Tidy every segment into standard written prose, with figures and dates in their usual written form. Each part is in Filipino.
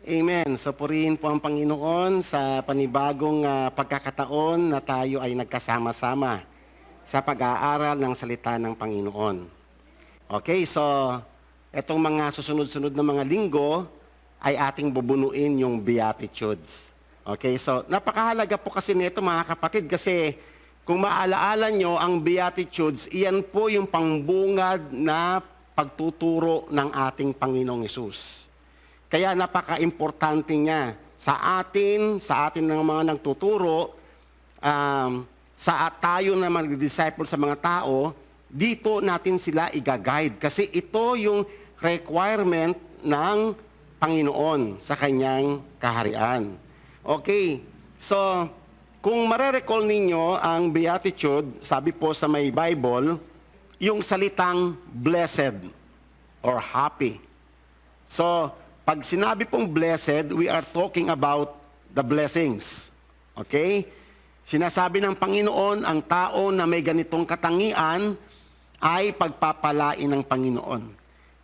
Amen. So purihin po ang Panginoon sa panibagong pagkakataon na tayo ay nagkasama-sama sa pag-aaral ng salita ng Panginoon. Okay, so itong mga susunod-sunod na mga linggo ay ating bubunuin yung Beatitudes. Okay, so napakahalaga po kasi nito mga kapatid kasi kung maalaala nyo ang Beatitudes, iyan po yung pangbungad na pagtuturo ng ating Panginoong Hesus. Kaya napaka-importante niya sa atin ng mga nagtuturo, sa tayo na mag-disciple sa mga tao, dito natin sila i-guide. Kasi ito yung requirement ng Panginoon sa kanyang kaharian. Okay, so kung marerecall ninyo ang Beatitude, sabi po sa may Bible, yung salitang blessed or happy. So, pag sinabi pong blessed, we are talking about the blessings. Okay? Sinasabi ng Panginoon, ang tao na may ganitong katangian ay pagpapalain ng Panginoon.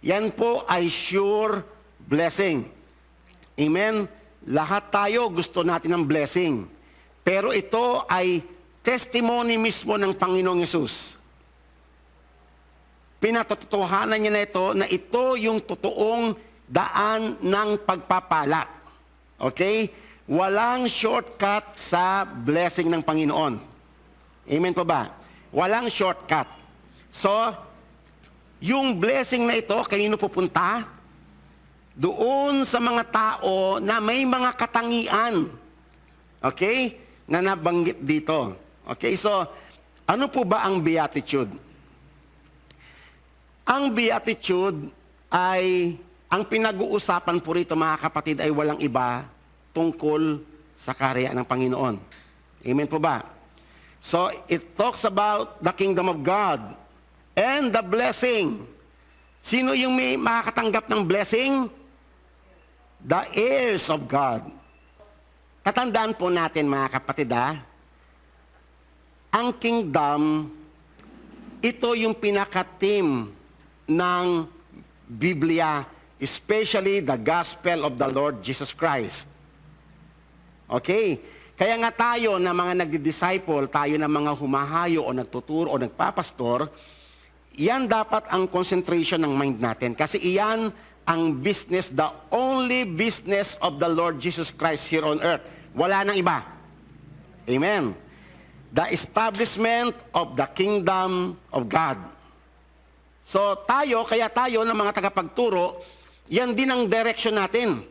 Yan po ay sure blessing. Amen? Lahat tayo gusto natin ng blessing. Pero ito ay testimony mismo ng Panginoong Hesus. Pinatotohanan niya na ito yung totoong daan ng pagpapala. Okay? Walang shortcut sa blessing ng Panginoon. Amen po ba? Walang shortcut. So, yung blessing na ito, kanino pupunta? Doon sa mga tao na may mga katangian. Okay? Na nabanggit dito. Okay? So, ano po ba ang Beatitude? Ang Beatitude ay ang pinag-uusapan po rito mga kapatid ay walang iba tungkol sa kaharian ng Panginoon. Amen po ba? So, it talks about the kingdom of God and the blessing. Sino yung may makakatanggap ng blessing? The heirs of God. Tatandaan po natin mga kapatid ang kingdom, ito yung pinaka-theme ng Biblia, especially the gospel of the Lord Jesus Christ. Okay? Kaya nga tayo na mga nagdi-disciple, tayo na mga humahayo o nagtuturo o nagpapastor, yan dapat ang concentration ng mind natin. Kasi iyan ang business, the only business of the Lord Jesus Christ here on earth. Wala nang iba. Amen. The establishment of the kingdom of God. So kaya tayo ng mga tagapagturo, yan din ang direction natin.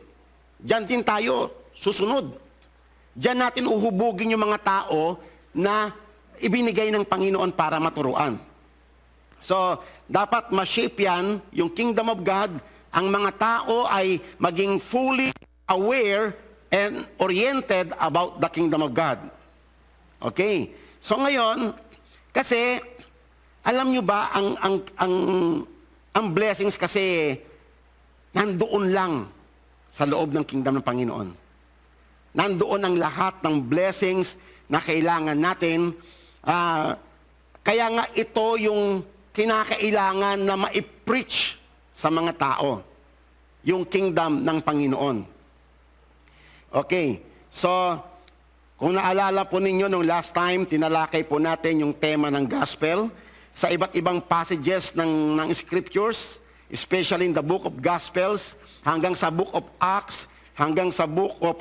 Diyan din tayo susunod. Diyan natin uhubugin yung mga tao na ibinigay ng Panginoon para maturuan. So, dapat ma-shape yan, yung kingdom of God, ang mga tao ay maging fully aware and oriented about the kingdom of God. Okay? So ngayon, kasi, alam nyo ba, ang blessings kasi, nandoon lang sa loob ng kingdom ng Panginoon. Nandoon ang lahat ng blessings na kailangan natin. Kaya nga ito yung kinakailangan na ma-preach sa mga tao. Yung kingdom ng Panginoon. Okay. So, kung naalala po ninyo nung last time, tinalakay po natin yung tema ng gospel sa iba't ibang passages ng scriptures, especially in the book of Gospels, hanggang sa book of Acts, hanggang sa book of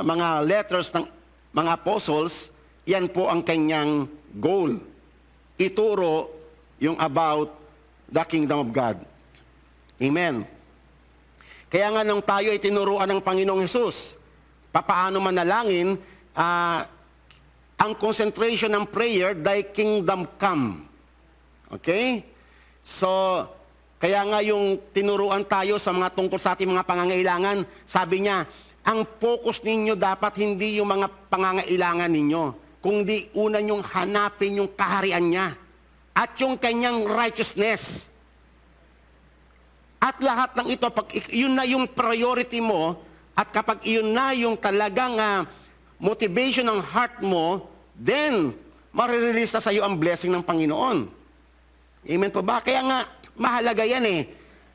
mga letters ng mga apostles, yan po ang kanyang goal. Ituro yung about the kingdom of God. Amen. Kaya nga nung tayo ay tinuruan ng Panginoong Hesus, papaano manalangin, ang concentration ng prayer, thy kingdom come. Okay? So, kaya nga yung tinuruan tayo sa mga tungkol sa ating mga pangangailangan, sabi niya, ang focus ninyo dapat hindi yung mga pangangailangan ninyo, kundi una nyong hanapin yung kaharian niya at yung kanyang righteousness. At lahat ng ito, pag yun na yung priority mo, at kapag yun na yung talagang motivation ng heart mo, then marirelease na sa iyo ang blessing ng Panginoon. Amen po ba? Kaya nga, mahalaga yan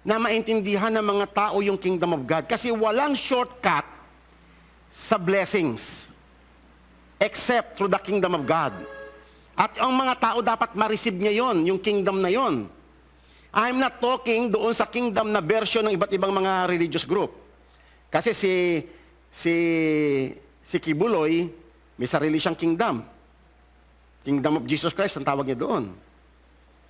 na maintindihan ng mga tao yung kingdom of God. Kasi walang shortcut sa blessings except through the kingdom of God. At ang mga tao dapat ma-receive niya yon, yung kingdom na yon. I'm not talking doon sa kingdom na version ng iba't ibang mga religious group. Kasi si Kibuloy, may sarili siyang kingdom. Kingdom of Jesus Christ, ang tawag niya doon.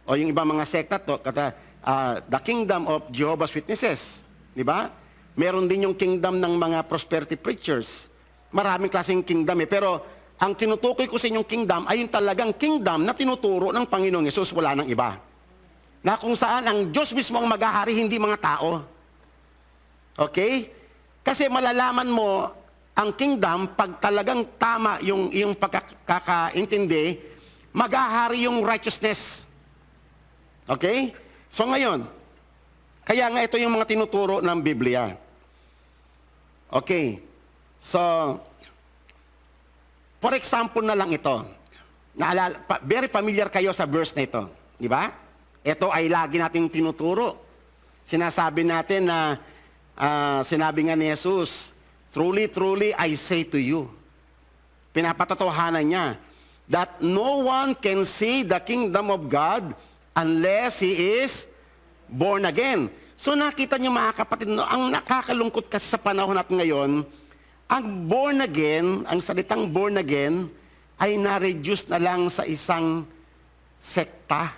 O yung ibang mga sekta, the kingdom of Jehovah's Witnesses. Di ba? Meron din yung kingdom ng mga prosperity preachers. Maraming klaseng kingdom eh. Pero ang tinutukoy ko sa inyong kingdom ay yung talagang kingdom na tinuturo ng Panginoong Yesus, wala nang iba. Na kung saan ang Diyos mismo ang maghahari, hindi mga tao. Okay? Kasi malalaman mo ang kingdom pag talagang tama yung pagkakaintindi, maghahari yung righteousness. Okay? So ngayon, kaya nga ito yung mga tinuturo ng Biblia. Okay. So, for example na lang ito. Very familiar kayo sa verse na ito. Di ba? Ito ay lagi nating tinuturo. Sinasabi natin na, sinabi nga ni Jesus, truly, truly, I say to you. Pinapatotohanan niya that no one can see the kingdom of God unless he is born again. So nakita niyo mga kapatid, no, ang nakakalungkot kasi sa panahon natin ngayon, ang born again, ang salitang born again, ay na-reduce na lang sa isang sekta.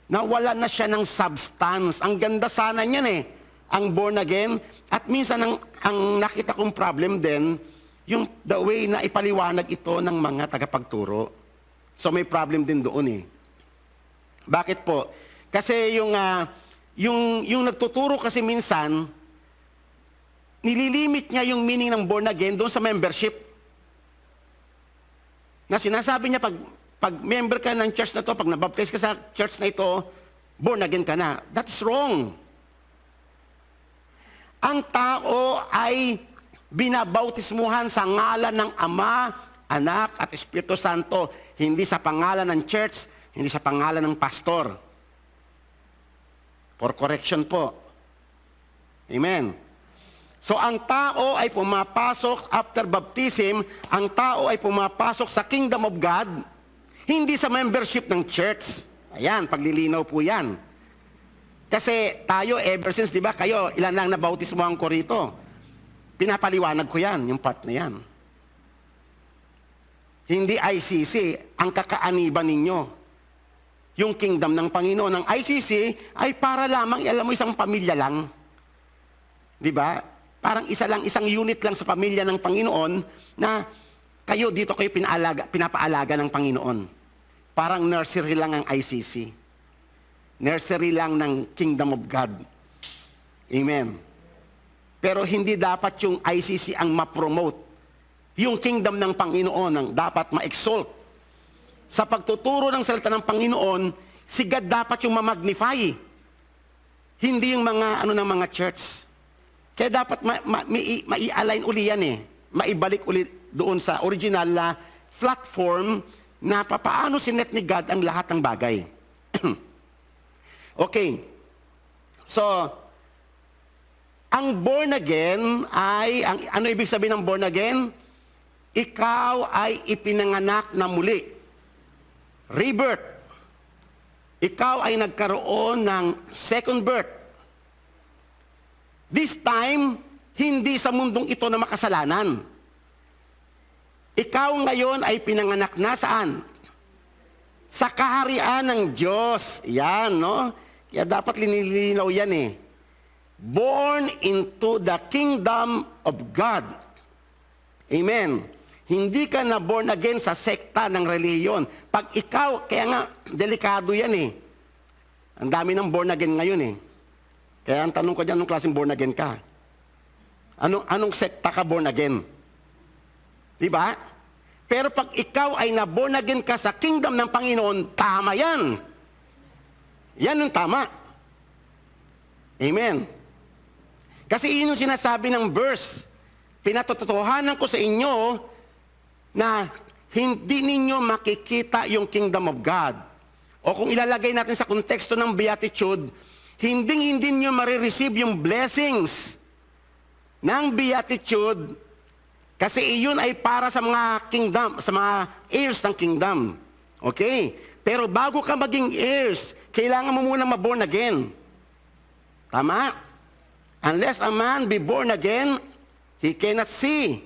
Nawala na siya ng substance. Ang ganda sana niyan eh, ang born again. At minsan ang nakita kong problem din, yung the way na ipaliwanag ito ng mga tagapagturo. So may problem din doon eh. Bakit po? Kasi yung nagtuturo kasi minsan, nililimit niya yung meaning ng born again doon sa membership. Na sinasabi niya, pag member ka ng church na to, pag nabaptize ka sa church na ito, born again ka na. That's wrong. Ang tao ay binabautismuhan sa ngalan ng Ama, Anak at Espiritu Santo, hindi sa pangalan ng church, hindi sa pangalan ng pastor. For correction po. Amen. So ang tao ay pumapasok after baptism, ang tao ay pumapasok sa kingdom of God, hindi sa membership ng church. Ayan, paglilinaw po yan. Kasi tayo, ever since, di ba, kayo, ilan lang nabautismuhan ko rito. Pinapaliwanag ko yan, yung part na yan. Hindi ICC, ang kakaaniban ninyo. Yung kingdom ng Panginoon. Ang ICC ay para lamang, alam mo, isang pamilya lang. Di ba? Parang isang unit lang sa pamilya ng Panginoon na kayo dito kayo pinapaalaga ng Panginoon. Parang nursery lang ang ICC. Nursery lang ng kingdom of God. Amen. Pero hindi dapat yung ICC ang ma-promote. Yung kingdom ng Panginoon ang dapat ma-exalt. Sa pagtuturo ng salita ng Panginoon, si God dapat yung ma-magnify. Hindi yung mga ng mga church. Kaya dapat mai-align uli yan eh. Maibalik uli doon sa original na platform na paano sinet ni God ang lahat ng bagay. Okay. So, ang born again ay, ano ibig sabihin ng born again? Ikaw ay ipinanganak na muli. Rebirth. Ikaw ay nagkaroon ng second birth. This time, hindi sa mundong ito na makasalanan. Ikaw ngayon ay pinanganak na saan? Sa kaharian ng Diyos. Yan, no? Kaya dapat linilinaw yan eh. Born into the kingdom of God. Amen. Hindi ka na born again sa sekta ng reliyon. Pag ikaw, kaya nga, delikado yan eh. Ang dami ng born again ngayon eh. Kaya ang tanong ko dyan, anong klaseng born again ka? Anong sekta ka born again? Diba? Pero pag ikaw ay na born again ka sa kingdom ng Panginoon, tama yan. Yan yung tama. Amen. Kasi yun yung sinasabi ng verse. Pinatotohanan ko sa inyo na hindi ninyo makikita yung kingdom of God. O kung ilalagay natin sa konteksto ng beatitude, hindi nyo marireceive yung blessings ng beatitude kasi iyon ay para sa mga kingdom, sa mga heirs ng kingdom. Okay? Pero bago ka maging heirs, kailangan mo muna ma-born again. Tama? Unless a man be born again, he cannot see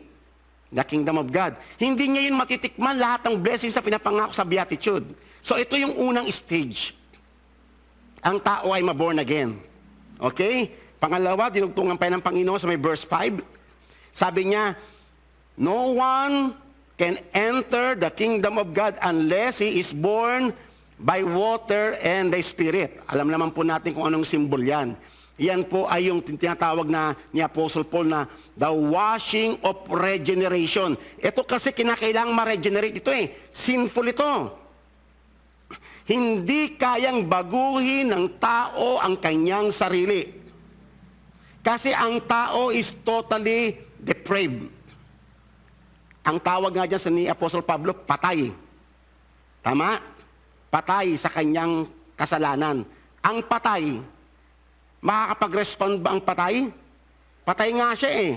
the kingdom of God. Hindi niya yun matitikman lahat ng blessings na pinapangako sa beatitude. So ito yung unang stage. Ang tao ay ma-born again. Okay? Pangalawa, dinugtungan pa ng Panginoon sa may verse 5. Sabi niya, no one can enter the kingdom of God unless he is born by water and the Spirit. Alam naman po natin kung anong symbol yan. Yan po ay yung tinatawag na ni Apostle Paul na the washing of regeneration. Ito kasi kinakailangang ma-regenerate ito eh. Sinful ito. Hindi kayang baguhin ng tao ang kanyang sarili. Kasi ang tao is totally depraved. Ang tawag nga dyan sa ni Apostle Pablo, patay. Tama? Patay sa kanyang kasalanan. Ang patay, makakapag-respond ba ang patay? Patay nga siya eh.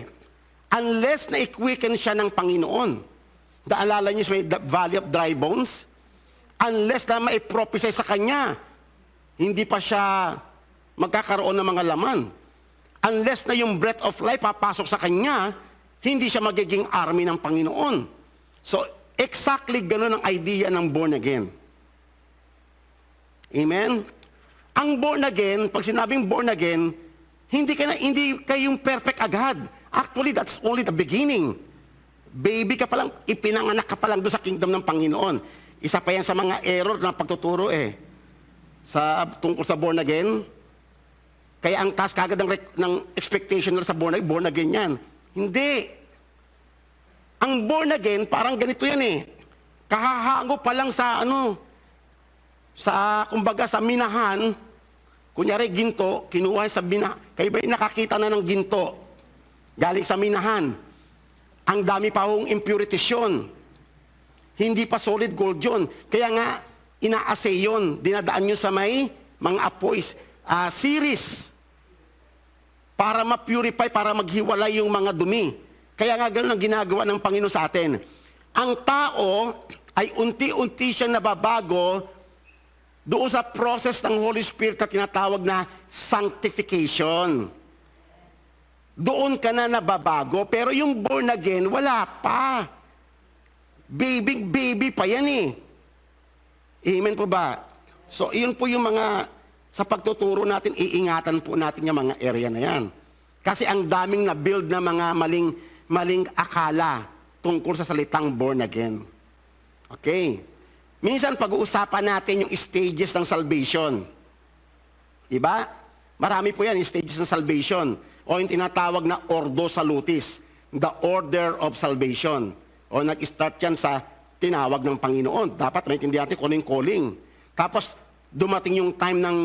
Unless na-quicken siya ng Panginoon. Naalala niyo sa may Valley of Dry Bones? Unless na ma-prophesy sa kanya, hindi pa siya magkakaroon ng mga laman. Unless na yung breath of life papasok sa kanya, hindi siya magiging army ng Panginoon. So, exactly ganun ang idea ng born again. Amen? Ang born again, pag sinabing born again, hindi kayong perfect agad. Actually, that's only the beginning. Baby ka pa lang, ipinanganak ka pa lang doon sa kingdom ng Panginoon. Isa pa yan sa mga error na pagtuturo eh. Tungkol sa born again. Kaya ang task kagad ng expectation nila sa born again yan. Hindi. Ang born again, parang ganito yan eh. Kahahango pa lang sa kumbaga sa minahan, kunyari ginto, kinuha sa minahan. Kayo ba nakakita na ng ginto? Galing sa minahan. Ang dami pa hong impurities yun. Hindi pa solid gold yun. Kaya nga, ina-assay yun. Dinadaan nyo sa may mga apoy series para ma-purify, para maghiwalay yung mga dumi. Kaya nga ganun ang ginagawa ng Panginoon sa atin. Ang tao ay unti-unti siyang nababago doon sa process ng Holy Spirit na tinatawag na sanctification. Doon ka na nababago, pero yung born again, wala pa. Baby pa yan eh. Amen po ba? So, iyon po yung mga, sa pagtuturo natin, iingatan po natin yung mga area na yan. Kasi ang daming na-build na mga maling akala tungkol sa salitang born again. Okay. Minsan pag-uusapan natin yung stages ng salvation. Diba? Marami po yan, yung stages ng salvation. O yung tinatawag na ordo salutis, the order of salvation. O nag-start yan sa tinawag ng Panginoon. Dapat maintindihan natin kung ano yung calling. Tapos dumating yung time ng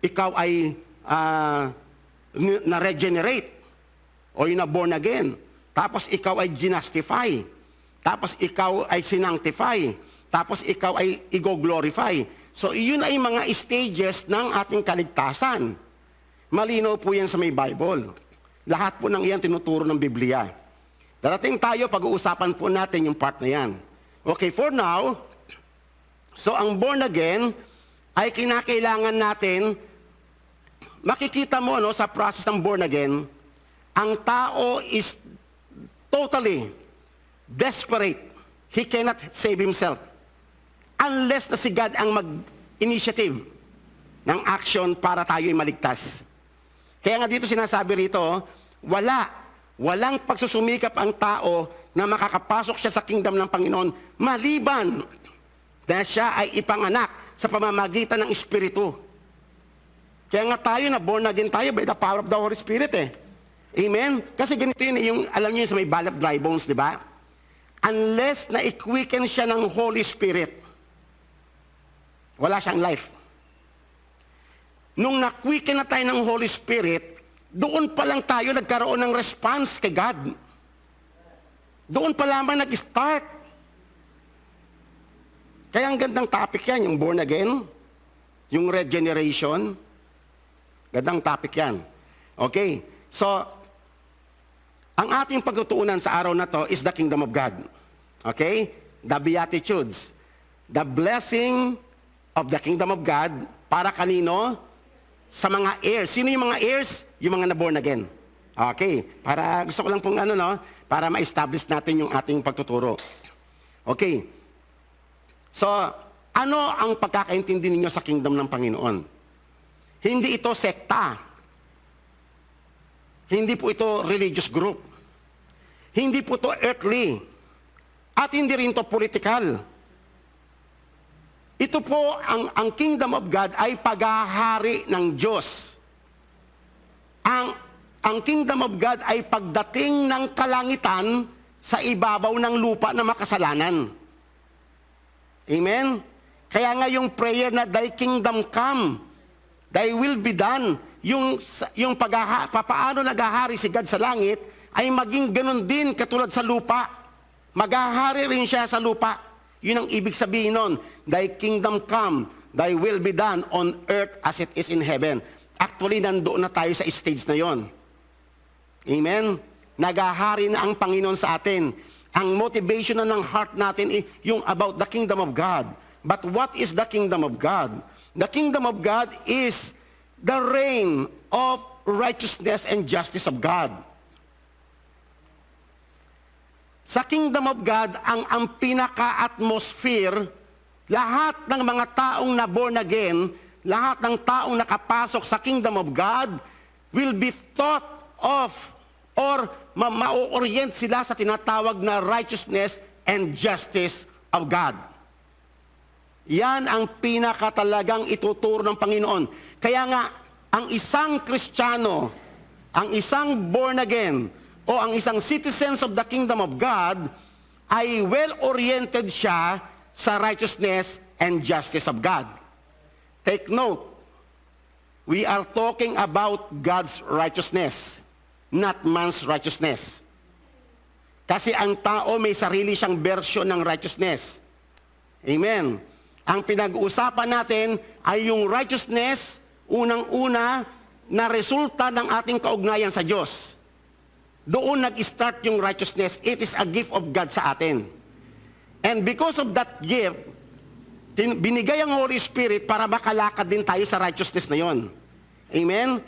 ikaw ay na-regenerate o yung na-born again. Tapos ikaw ay ginastify. Tapos ikaw ay sinangtify. Tapos ikaw ay i-glorify. So iyon ay mga stages ng ating kaligtasan. Malinaw po yan sa may Bible. Lahat po ng iyan tinuturo ng Biblia. Darating tayo, pag-uusapan po natin yung part na yan. Okay, for now, so ang born again ay kinakailangan natin, makikita mo sa process ng born again, ang tao is totally desperate. He cannot save himself. Unless na si God ang mag-initiative ng action para tayo ay maligtas. Kaya nga dito sinasabi rito, walang pagsusumikap ang tao na makakapasok siya sa kingdom ng Panginoon maliban na siya ay ipanganak sa pamamagitan ng Espiritu. Kaya nga tayo na born again tayo by the power of the Holy Spirit eh. Amen? Kasi ganito yun, yung, alam niyo sa may Valley of Dry Bones, di ba? Unless na i-quicken siya ng Holy Spirit, wala siyang life. Nung na-quicken na tayo ng Holy Spirit, doon pa lang tayo nagkaroon ng response kay God. Doon pa lamang nag-start. Kaya ang gandang topic yan, yung born again, yung regeneration. Gandang topic yan. Okay? So, ang ating pagtutuunan sa araw na to is the kingdom of God. Okay? The Beatitudes. The blessing of the kingdom of God para kanino? Sa mga heirs. Sino yung mga heirs? Yung mga na-born again. Okay? Para gusto ko lang pong para ma-establish natin yung ating pagtuturo. Okay. So, ano ang pagkakaintindi ninyo sa kingdom ng Panginoon? Hindi ito sekta. Hindi po ito religious group. Hindi po ito earthly. At hindi rin ito political. Ito po, ang kingdom of God ay paghahari ng Diyos. Ang kingdom of God ay pagdating ng kalangitan sa ibabaw ng lupa na makasalanan. Amen? Kaya nga yung prayer na, Thy kingdom come, Thy will be done, yung paano naghahari si God sa langit, ay maging ganun din katulad sa lupa. Maghahari rin siya sa lupa. Yun ang ibig sabihin nun, Thy kingdom come, Thy will be done on earth as it is in heaven. Actually, nandoon na tayo sa stage na yon. Amen? Naghahari na ang Panginoon sa atin. Ang motivation na ng heart natin ay yung about the kingdom of God. But what is the kingdom of God? The kingdom of God is the reign of righteousness and justice of God. Sa kingdom of God, ang pinaka-atmosphere, lahat ng mga taong na born again, lahat ng taong nakapasok sa kingdom of God will be thought of or ma-orient sila sa tinatawag na righteousness and justice of God. Yan ang pinakatalagang ituturo ng Panginoon. Kaya nga, ang isang Kristiyano, ang isang born again, o ang isang citizens of the kingdom of God, ay well-oriented siya sa righteousness and justice of God. Take note, we are talking about God's righteousness, not man's righteousness. Kasi ang tao may sarili siyang version ng righteousness. Amen. Ang pinag-uusapan natin ay yung righteousness, unang-una, na resulta ng ating kaugnayan sa Diyos. Doon nag-start yung righteousness. It is a gift of God sa atin. And because of that gift, binigay ang Holy Spirit para makalakad din tayo sa righteousness na yon. Amen?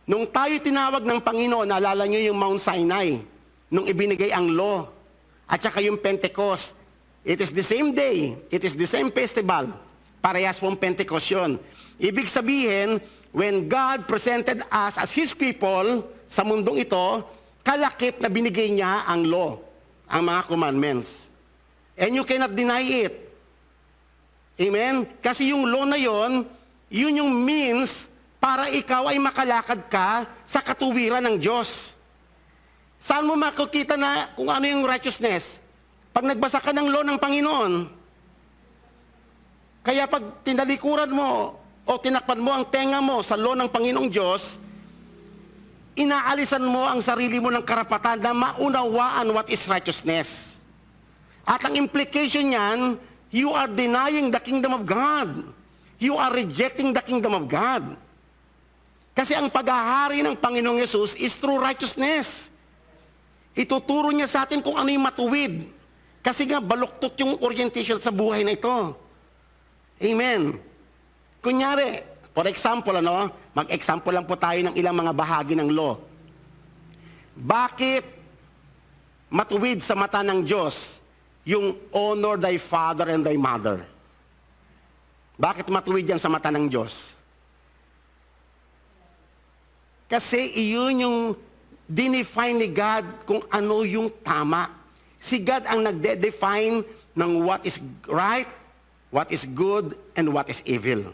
Nung tayo tinawag ng Panginoon, naalala nyo yung Mount Sinai, nung ibinigay ang law, at saka yung Pentecost. It is the same day, it is the same festival. Parehas pong Pentecost yun. Ibig sabihin, when God presented us as His people sa mundong ito, kalakip na binigay niya ang law, ang mga commandments. And you cannot deny it. Amen? Kasi yung law na yon, yun yung means para ikaw ay makalakad ka sa katuwiran ng Diyos. Saan mo makikita na kung ano yung righteousness? Pag nagbasa ka ng law ng Panginoon. Kaya pag tinalikuran mo o tinakpan mo ang tenga mo sa law ng Panginoong Diyos, inaalisan mo ang sarili mo ng karapatan na maunawaan what is righteousness. At ang implication niyan, you are denying the kingdom of God. You are rejecting the kingdom of God. Kasi ang paghahari ng Panginoong Yesus is through righteousness. Ituturo niya sa atin kung ano yung matuwid. Kasi nga baluktot yung orientation sa buhay na ito. Amen. Kunyari, for example, mag-example lang po tayo ng ilang mga bahagi ng law. Bakit matuwid sa mata ng Diyos yung honor thy father and thy mother? Bakit matuwid yan sa mata ng Diyos? Kasi iyon yung dinefine ni God kung ano yung tama. Si God ang nagde-define ng what is right, what is good, and what is evil.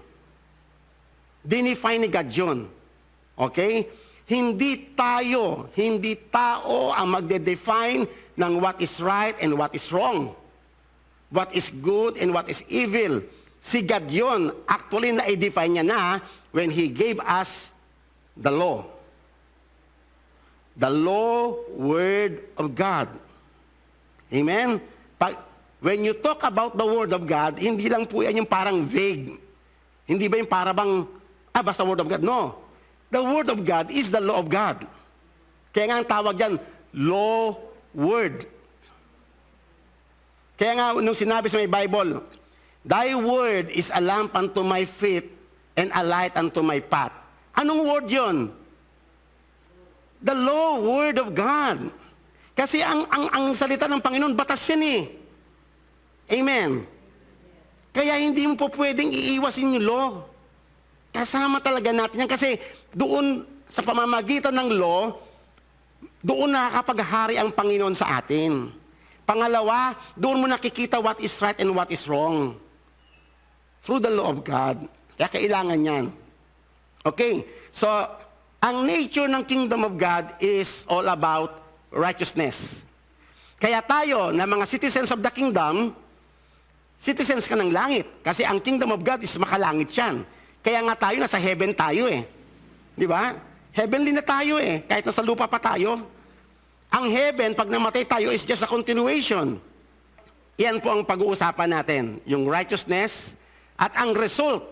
Dinefine ni God yun. Okay? Hindi tao ang magde-define ng what is right and what is wrong. What is good and what is evil. Si God yun. Actually, na-define niya na when He gave us the law. The law, word of God. Amen? When you talk about the word of God, hindi lang po yan yung parang vague. Hindi ba yung parang basta word of God? No. The Word of God is the law of God. Kaya nga ang tawag dyan, law word. Kaya nga nung sinabi sa may Bible, Thy word is a lamp unto my feet and a light unto my path. Anong word yon? The law word of God. Kasi ang salita ng Panginoon, batas yan eh. Amen. Kaya hindi mo po pwedeng iiwasin yung law. Kasama talaga natin yan. Kasi doon sa pamamagitan ng law, doon nakakapaghari ang Panginoon sa atin. Pangalawa, doon mo nakikita what is right and what is wrong. Through the law of God. Kaya kailangan yan. Okay, so ang nature ng kingdom of God is all about righteousness. Kaya tayo, na mga citizens of the kingdom, citizens ka ng langit. Kasi ang kingdom of God is makalangit yan. Kaya nga tayo, nasa heaven tayo eh. Di ba? Heavenly na tayo eh. Kahit nasa lupa pa tayo. Ang heaven, pag namatay tayo, is just a continuation. Yan po ang pag-uusapan natin. Yung righteousness at ang result.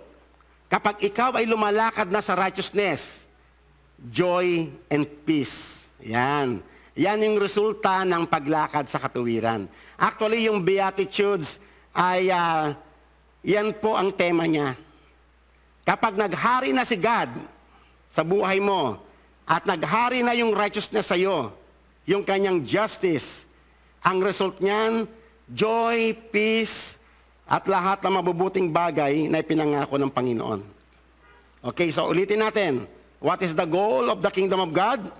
Kapag ikaw ay lumalakad na sa righteousness, joy and peace. Yan. Yan yung resulta ng paglakad sa katuwiran. Actually, yung Beatitudes ay, yan po ang tema niya. Kapag naghari na si God sa buhay mo, at naghari na yung righteousness sa iyo, yung kanyang justice, ang result niyan, joy, peace, at lahat ng mabubuting bagay na ipinangako ng Panginoon. Okay, so ulitin natin. What is the goal of the kingdom of God?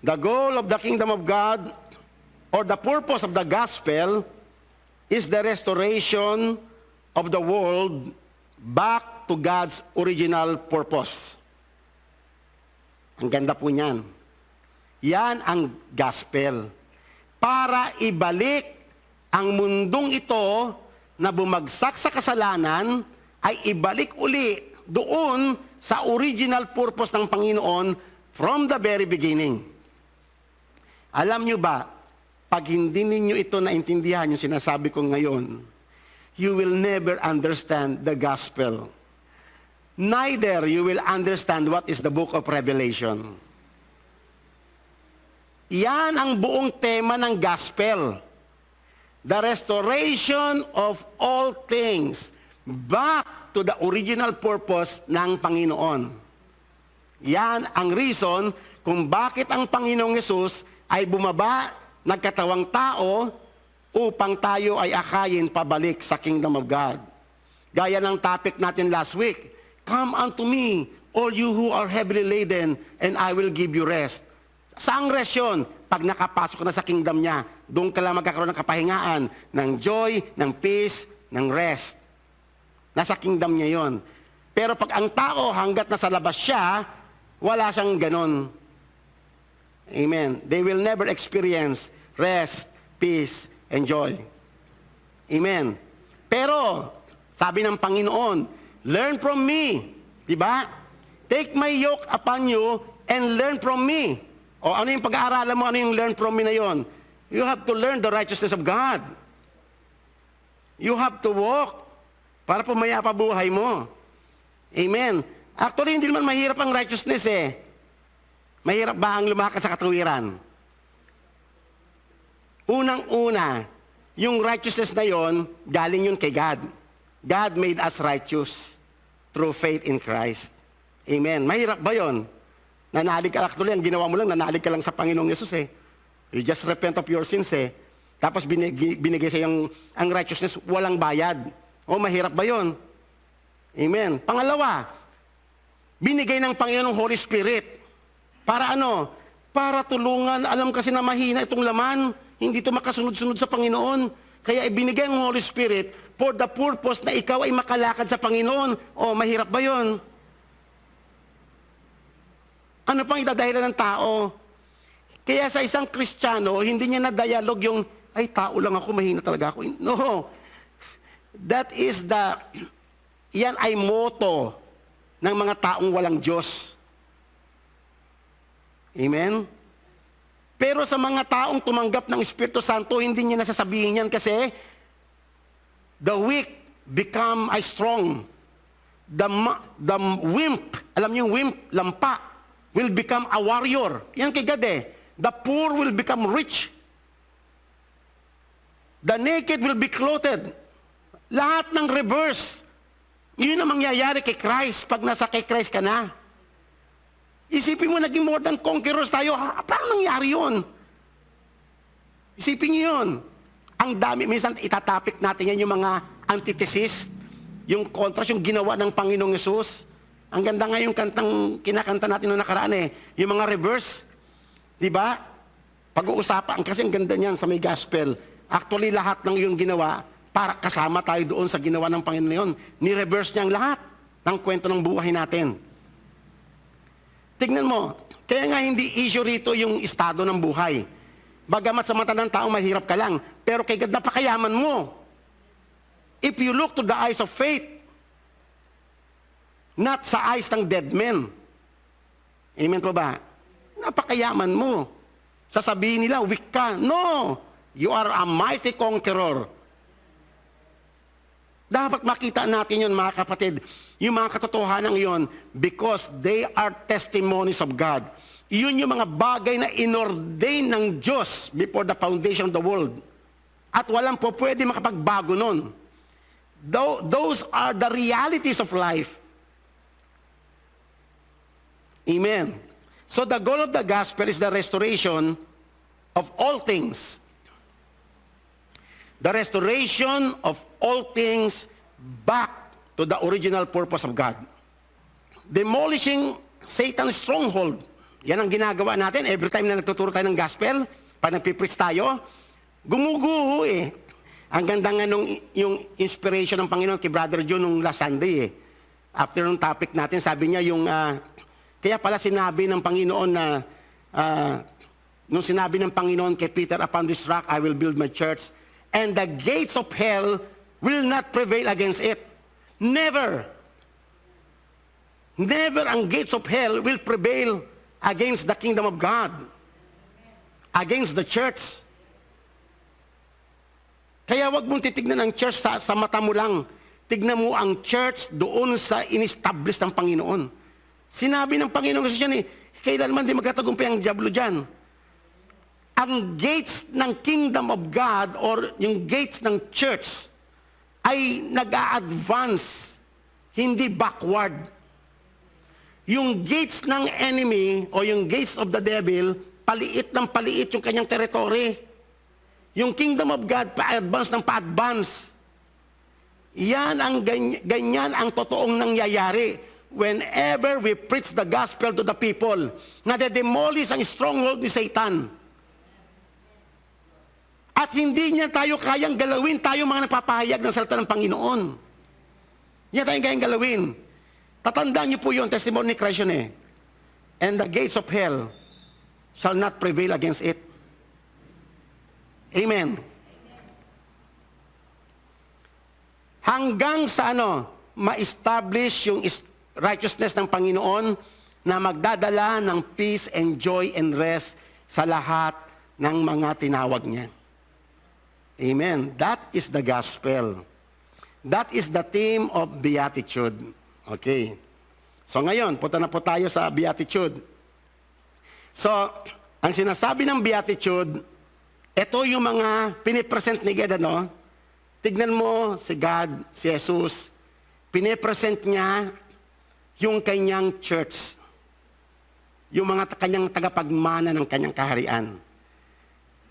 The goal of the kingdom of God, or the purpose of the gospel, is the restoration of the world back to God's original purpose. Ang ganda po niyan. Yan ang gospel. Para ibalik ang mundong ito na bumagsak sa kasalanan, ay ibalik uli doon sa original purpose ng Panginoon from the very beginning. Alam nyo ba, pag hindi ninyo ito naintindihan yung sinasabi ko ngayon, you will never understand the gospel. Neither you will understand what is the book of Revelation. Yan ang buong tema ng gospel. The restoration of all things back to the original purpose ng Panginoon. Yan ang reason kung bakit ang Panginoong Yesus ay bumaba, nagkatawang tao, upang tayo ay akayin pabalik sa kingdom of God. Gaya ng topic natin last week, come unto me, all you who are heavily laden, and I will give you rest. Saang rest yun? Pag nakapasok na sa kingdom niya, doon ka lang magkakaroon ng kapahingaan, ng joy, ng peace, ng rest. Nasa kingdom niya yon. Pero pag ang tao hanggat nasa labas siya, wala siyang ganon. Amen. They will never experience rest, peace, and joy. Amen. Pero, sabi ng Panginoon, learn from me. Diba? Take my yoke upon you and learn from me. O ano yung pag-aaralan mo, ano yung learn from me na yon? You have to learn the righteousness of God. You have to walk para pumaya pa buhay mo. Amen. Actually, hindi naman mahirap ang righteousness eh. Mahirap ba ang lumakad sa katuwiran? Unang-una, yung righteousness na yon, galing yun kay God. God made us righteous through faith in Christ. Amen. Mahirap ba yon? Nanalig ka, actually, ang ginawa mo lang, nanalig ka lang sa Panginoong Yesus eh. You just repent of your sins eh. Tapos binigay sa yung ang righteousness, walang bayad. O, mahirap ba yon? Amen. Pangalawa, binigay ng Panginoon ng Holy Spirit. Para ano? Para tulungan. Alam kasi na mahina itong laman. Hindi ito makasunod-sunod sa Panginoon. Kaya ibinigay ang Holy Spirit for the purpose na ikaw ay makalakad sa Panginoon. O, mahirap ba yon? Ano pang idadahilan ng tao? Kaya sa isang Kristiyano, hindi niya na-dialogue yung, ay, tao lang ako, mahina talaga ako. No. That is yan ay motto ng mga taong walang Diyos. Amen? Pero sa mga taong tumanggap ng Espiritu Santo, hindi niya nasasabihin yan kasi the weak become strong. the wimp, alam niyo yung wimp, lampa, will become a warrior. Yan kay God eh. The poor will become rich. The naked will be clothed. Lahat ng reverse. Yun ang mangyayari kay Christ pag nasa kay Christ ka na. Isipin mo, naging more than conquerors tayo. Paano nangyari yun? Isipin niyo yun. Ang dami, minsan itatapik natin yan yung mga antithesis, yung contrast, yung ginawa ng Panginoong Yesus. Ang ganda nga yung kantang kinakanta natin noong nakaraan eh, yung mga reverse. Di ba? Pag-uusapan, kasi ang ganda niyan sa may gospel. Actually, lahat ng yung ginawa, para kasama tayo doon sa ginawa ng Panginoon yun. Ni-reverse niya ang lahat ng kwento ng buhay natin. Tignan mo, kaya nga hindi issue rito yung estado ng buhay. Bagamat sa mata ng tao, mahirap ka lang. Pero kay God, napakayaman mo. If you look to the eyes of faith, not sa eyes ng dead men. Amen po ba? Napakayaman mo. Sasabihin nila, weak ka. No! You are a mighty conqueror. Dapat makita natin yun, mga kapatid, yung mga katotohanan yun, because they are testimonies of God. Yun yung mga bagay na inordain ng Diyos before the foundation of the world. At walang po pwede makapagbago nun. Those are the realities of life. Amen. So the goal of the gospel is the restoration of all things. The restoration of all things back to the original purpose of God. Demolishing Satan's stronghold. Yan ang ginagawa natin every time na nagtuturo tayo ng gospel, pag nagpipreach tayo, gumuguho eh. Ang ganda nga nung yung inspiration ng Panginoon kay Brother John nung last Sunday eh. After nung topic natin, sabi niya yung, kaya pala sinabi ng Panginoon na, nung sinabi ng Panginoon kay Peter, upon this rock I will build my church, and the gates of hell will not prevail against it. Never. Never ang gates of hell will prevail against the kingdom of God. Against the church. Kaya wag mong titignan ang church sa mata mo lang. Tignan mo ang church doon sa in-establish ng Panginoon. Sinabi ng Panginoon kasi yan eh, kailanman di magkatagumpay ang diablo dyan. Ang gates ng kingdom of God or yung gates ng church ay nag-a-advance, hindi backward. Yung gates ng enemy o yung gates of the devil, paliit ng paliit yung kanyang territory. Yung kingdom of God, pa-advance ng pa-advance. Yan ang ganyan ang totoong nangyayari. Whenever we preach the gospel to the people, na-demolish ang stronghold ni Satan. At hindi niya tayo kayang galawin, tayo mga nagpapahayag ng salita ng Panginoon. Hindi niya tayong kayang galawin. Tatandaan niyo po yun, testimony ni Christ yun eh. And the gates of hell shall not prevail against it. Amen. Hanggang sa ma-establish yung righteousness ng Panginoon na magdadala ng peace and joy and rest sa lahat ng mga tinawag niya. Amen. That is the gospel. That is the theme of beatitude. Okay. So ngayon, punta na po tayo sa beatitude. So, ang sinasabi ng beatitude, ito yung mga pinipresent ni God, Tignan mo si God, si Jesus, pinipresent niya yung kanyang church. Yung mga kanyang tagapagmana ng kanyang kaharian.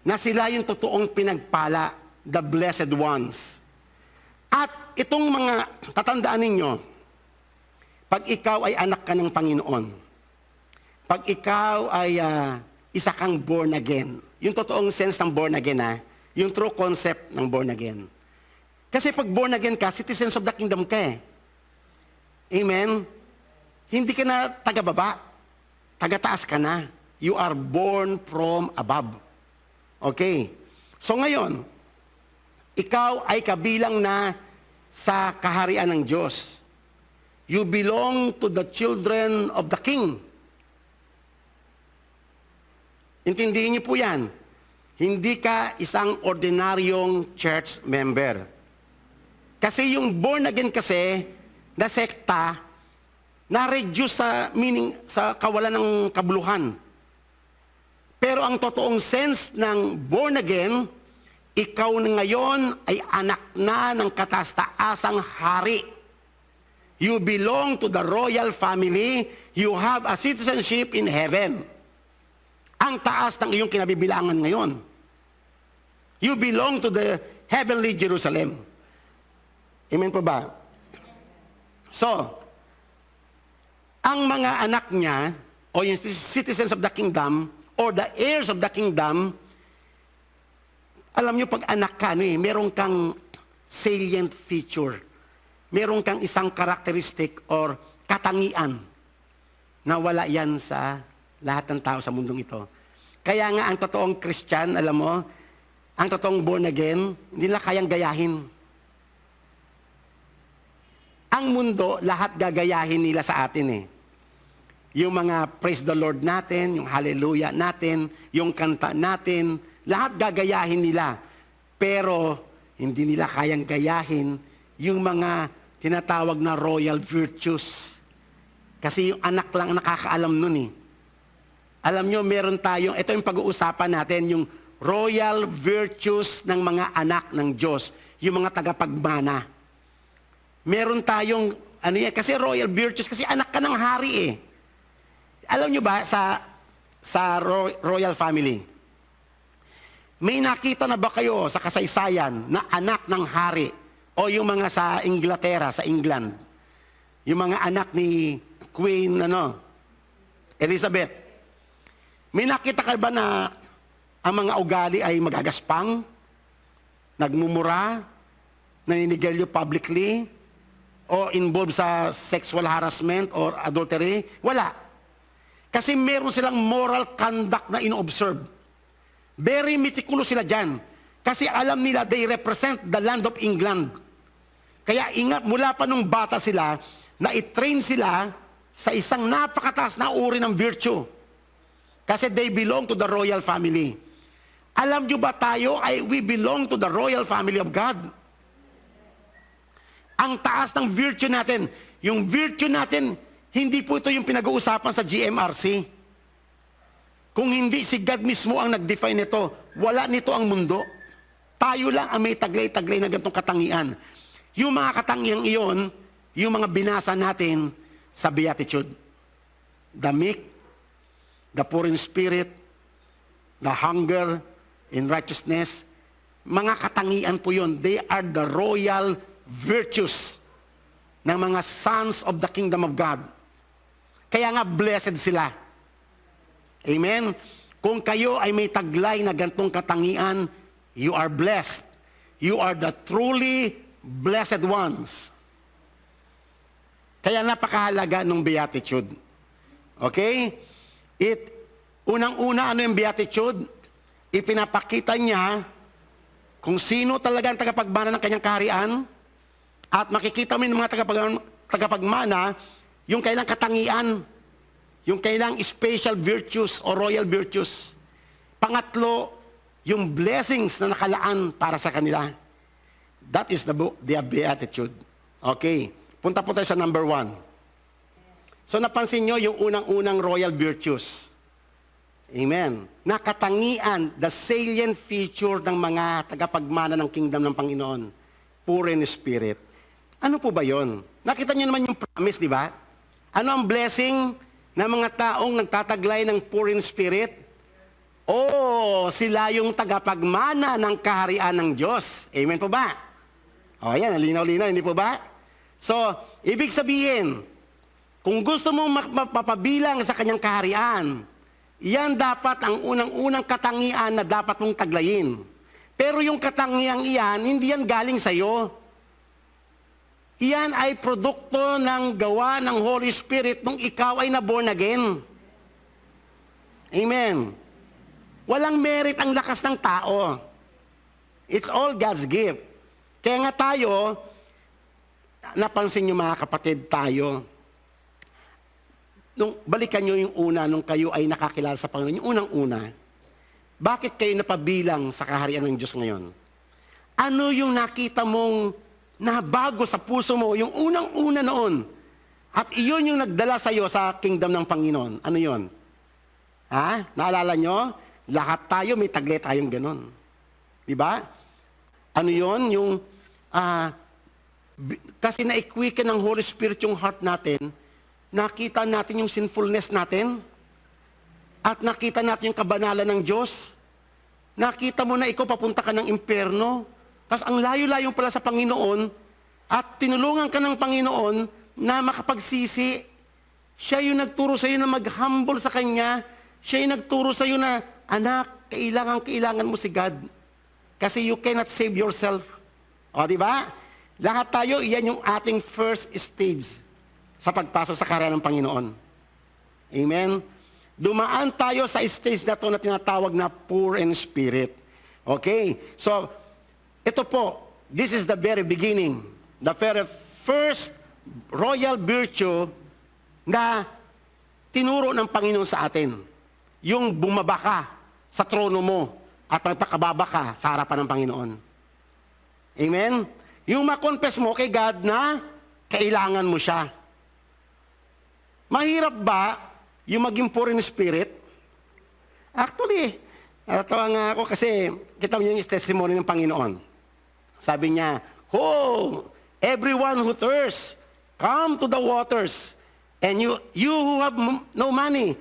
Na sila yung totoong pinagpala, the blessed ones. At itong mga, tatandaan ninyo, pag ikaw ay anak ka ng Panginoon, pag ikaw ay isa kang born again, yung totoong sense ng born again, yung true concept ng born again. Kasi pag born again ka, citizens of the kingdom ka eh. Amen? Hindi ka na taga-baba, taga-taas ka na. You are born from above. Okay. So ngayon, ikaw ay kabilang na sa kaharian ng Diyos. You belong to the children of the King. Intindihin niyo po yan. Hindi ka isang ordinaryong church member. Kasi yung born again kasi, na sekta na-reduce sa meaning, sa kawalan ng kabuluhan. Pero ang totoong sense ng born again, ikaw na ngayon ay anak na ng kataas-taasang hari. You belong to the royal family. You have a citizenship in heaven. Ang taas ng iyong kinabibilangan ngayon. You belong to the heavenly Jerusalem. Amen po ba? So, ang mga anak niya, o yung citizens of the kingdom, or the heirs of the kingdom, alam niyo pag anak ka, meron kang salient feature. Meron kang isang karakteristik or katangian na wala yan sa lahat ng tao sa mundong ito. Kaya nga ang totoong Christian, alam mo, ang totoong born again, hindi nila kayang gayahin. Ang mundo, lahat gagayahin nila sa atin eh. Yung mga praise the Lord natin, yung hallelujah natin, yung kanta natin, lahat gagayahin nila. Pero hindi nila kayang gayahin yung mga tinatawag na royal virtues. Kasi yung anak lang nakakaalam nun eh. Alam nyo, meron tayong, ito yung pag-uusapan natin, yung royal virtues ng mga anak ng Diyos, yung mga tagapagmana. Meron tayong, kasi royal virtues, kasi anak ka ng hari eh. Alam nyo ba, sa royal family, may nakita na ba kayo sa kasaysayan na anak ng hari o yung mga sa Inglaterra, sa England, yung mga anak ni Queen Elizabeth, may nakita ka ba na ang mga ugali ay magagaspang, nagmumura, naninigarilyo publicly, o involved sa sexual harassment or adultery? Wala. Kasi meron silang moral conduct na ino-observe. Very meticulous sila dyan. Kasi alam nila, they represent the land of England. Kaya ingat, mula pa nung bata sila, na i-train sila sa isang napakataas na uri ng virtue. Kasi they belong to the royal family. Alam nyo ba tayo, we belong to the royal family of God. Ang taas ng virtue natin, yung virtue natin, hindi po ito yung pinag-uusapan sa GMRC. Kung hindi si God mismo ang nag-define nito, wala nito ang mundo. Tayo lang ang may taglay-taglay na ganitong katangian. Yung mga katangian iyon, yung mga binasa natin sa Beatitude. The meek, the poor in spirit, the hunger in righteousness, mga katangian po yun. They are the royal virtues ng mga sons of the kingdom of God. Kaya nga blessed sila. Amen? Kung kayo ay may taglay na gantong katangian, you are blessed. You are the truly blessed ones. Kaya napakahalaga ng beatitude. Okay? Unang-una, ano yung beatitude? Ipinapakita niya kung sino talaga ang tagapagmana ng kanyang kaharian, at makikita mo yung mga tagapagmana, yung kailang katangian, yung kailang special virtues o royal virtues. Pangatlo, yung blessings na nakalaan para sa kanila. That is the beatitude. Okay, punta po tayo sa number 1. So napansin nyo yung unang-unang royal virtues. Amen. Nakatangian, the salient feature ng mga tagapagmana ng kingdom ng Panginoon. Poor in spirit. Ano po ba yon? Nakita nyo naman yung promise, di ba? Ano ang blessing ng mga taong nagtataglay ng poor in spirit? Sila yung tagapagmana ng kaharian ng Diyos. Amen po ba? Yan, linaw-linaw, hindi po ba? So, ibig sabihin, kung gusto mong mapapabilang sa kanyang kaharian, yan dapat ang unang-unang katangian na dapat mong taglayin. Pero yung katangiang iyan, hindi yan galing sa'yo. Iyan ay produkto ng gawa ng Holy Spirit nung ikaw ay na-born again. Amen. Walang merit ang lakas ng tao. It's all God's gift. Kaya nga tayo, napansin nyo mga kapatid tayo, balikan nyo yung una nung kayo ay nakakilala sa Panginoon, yung unang-una, bakit kayo napabilang sa kaharian ng Diyos ngayon? Ano yung nakita mong na bago sa puso mo, yung unang-una noon. At iyon yung nagdala sa iyo sa kingdom ng Panginoon. Ano yon? Ha? Naalala nyo? Lahat tayo, may taglay tayong ganon. Diba? Ano yon? Yung, kasi na-equicken ng Holy Spirit yung heart natin, nakita natin yung sinfulness natin, at nakita natin yung kabanalan ng Diyos. Nakita mo na ikaw papunta ka ng impyerno, tapos ang layo-layo pala sa Panginoon, at tinulungan ka ng Panginoon na makapagsisi. Siya yung nagturo sa iyo na mag-humble sa Kanya. Siya yung nagturo sa iyo na, anak, kailangan mo si God. Kasi you cannot save yourself. O, di ba? Lahat tayo, iyan yung ating first stage sa pagpasok sa karya ng Panginoon. Amen? Dumaan tayo sa stage na ito na tinatawag na poor in spirit. Okay? So, ito po, this is the very beginning. The very first royal virtue na tinuro ng Panginoon sa atin. Yung bumaba ka sa trono mo at magpakababa ka sa harapan ng Panginoon. Amen? Yung makonfess mo kay God na kailangan mo siya. Mahirap ba yung maging poor in spirit? Actually, natawa nga ako kasi kita mo yung testimony ng Panginoon. Sabi niya, everyone who thirsts, come to the waters. And you who have no money,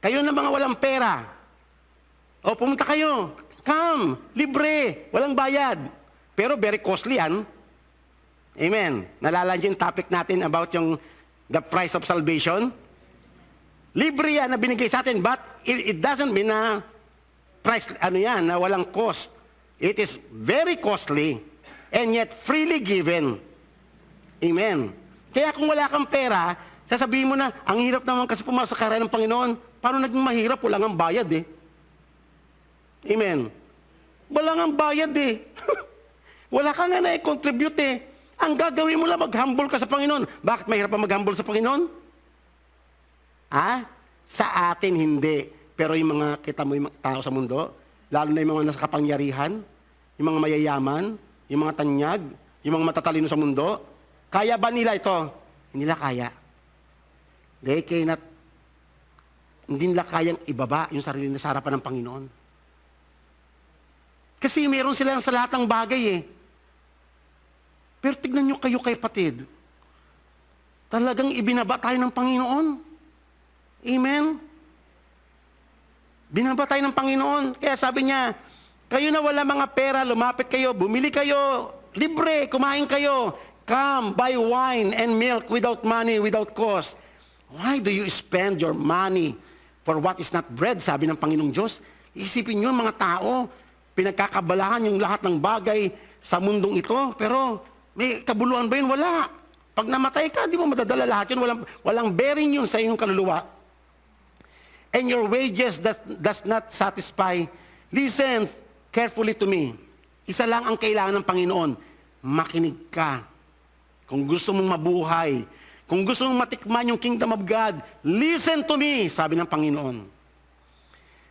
kayo na mga walang pera, pumunta kayo. Come, libre, walang bayad. Pero very costly yan. Amen. Nalala niyo yung topic natin about the price of salvation? Libre yan na binigay sa atin, but it doesn't mean na price, na walang cost. It is very costly and yet freely given. Amen. Kaya kung wala kang pera, sasabihin mo na, ang hirap naman kasi pumasok sa karya ng Panginoon. Paano naging mahirap? Wala nga bayad eh. Amen. Wala nga bayad eh. Wala ka nga na-contribute eh. Ang gagawin mo lang, mag-humble ka sa Panginoon. Bakit mahirap pa mag-humble sa Panginoon? Sa atin hindi. Pero yung mga, kita mo yung mga tao sa mundo, lalo na yung mga nasa kapangyarihan, yung mga mayayaman, yung mga tanyag, yung mga matatalino sa mundo, kaya ba nila ito? Hindi nila kaya. Hindi nila kayang ibaba yung sarili na sa harapan ng Panginoon. Kasi meron sila sa lahat ng bagay eh. Pero tignan nyo kayo kay patid. Talagang ibinaba tayo ng Panginoon. Amen? Binaba tayo ng Panginoon. Kaya sabi niya, kayo na wala mga pera, lumapit kayo, bumili kayo, libre, kumain kayo. Come, buy wine and milk without money, without cost. Why do you spend your money for what is not bread? Sabi ng Panginoong Diyos. Isipin nyo, mga tao, pinagkakabalahan yung lahat ng bagay sa mundong ito, pero may kabuluhan ba yun? Wala. Pag namatay ka, di mo madadala lahat yun. Walang bearing yun sa iyong kaluluwa. And your wages does not satisfy. Listen carefully to me. Isa lang ang kailangan ng Panginoon. Makinig ka. Kung gusto mong mabuhay, kung gusto mong matikman yung kingdom of God, listen to me, sabi ng Panginoon.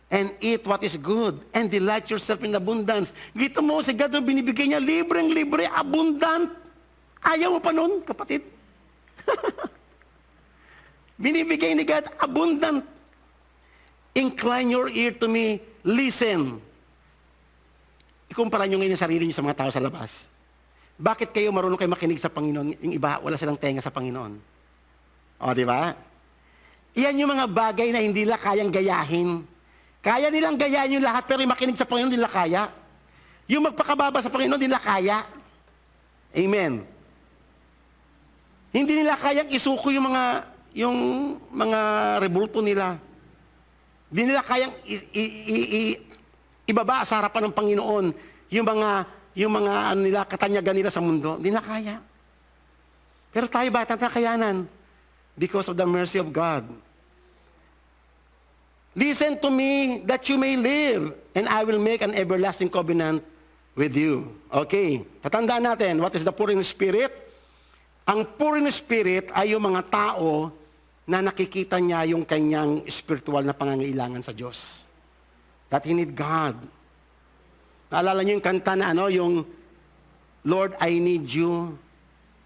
And eat what is good, and delight yourself in abundance. Gito mo, si God ang binibigay niya, libreng-libre, abundant. Ayaw mo pa nun, kapatid? Binibigay ni God, abundant. Incline your ear to me, listen. Ikumpara nyo ngayon yung sarili nyo sa mga tao sa labas. Bakit kayo marunong kayo makinig sa Panginoon? Yung iba, wala silang tenga sa Panginoon. O, di ba? Iyan yung mga bagay na hindi nila kayang gayahin. Kaya nilang gayahin yung lahat, pero yung makinig sa Panginoon, hindi nila kaya. Yung magpakababa sa Panginoon, hindi nila kaya. Amen. Hindi nila kayang isuko yung mga rebulto nila. Hindi nila kayang ibaba sa harapan ng Panginoon yung mga nila, katanyagan nila sa mundo. Hindi nila kaya. Pero tayo ba, tatakayanan? Because of the mercy of God. Listen to me that you may live, and I will make an everlasting covenant with you. Okay, tatandaan natin, what is the poor in spirit? Ang poor in spirit ay yung mga tao na nakikita niya yung kanyang spiritual na pangangailangan sa Diyos. That he need God. Naalala niyo yung kanta na yung Lord, I need you.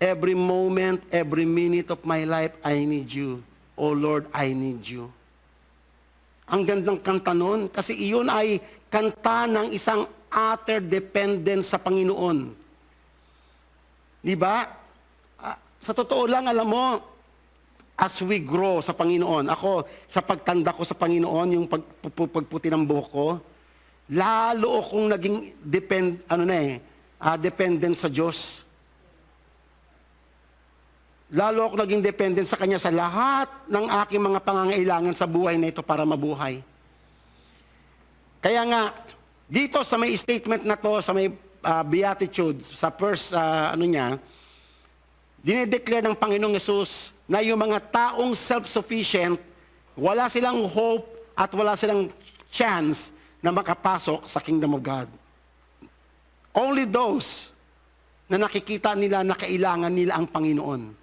Every moment, every minute of my life, I need you. Oh Lord, I need you. Ang gandang kanta nun, kasi iyon ay kanta ng isang utter dependence sa Panginoon. Di ba? Sa totoo lang, alam mo, as we grow sa Panginoon, ako, sa pagtanda ko sa Panginoon, yung pagputi ng buhok ko, lalo akong naging dependent sa Diyos. Lalo ako naging dependent sa Kanya sa lahat ng aking mga pangangailangan sa buhay na ito para mabuhay. Kaya nga, dito sa may statement na to, sa may beatitude, sa first, dinedeclare ng Panginoong Yesus na yung mga taong self-sufficient, wala silang hope at wala silang chance na makapasok sa Kingdom of God. Only those na nakikita nila na kailangan nila ang Panginoon.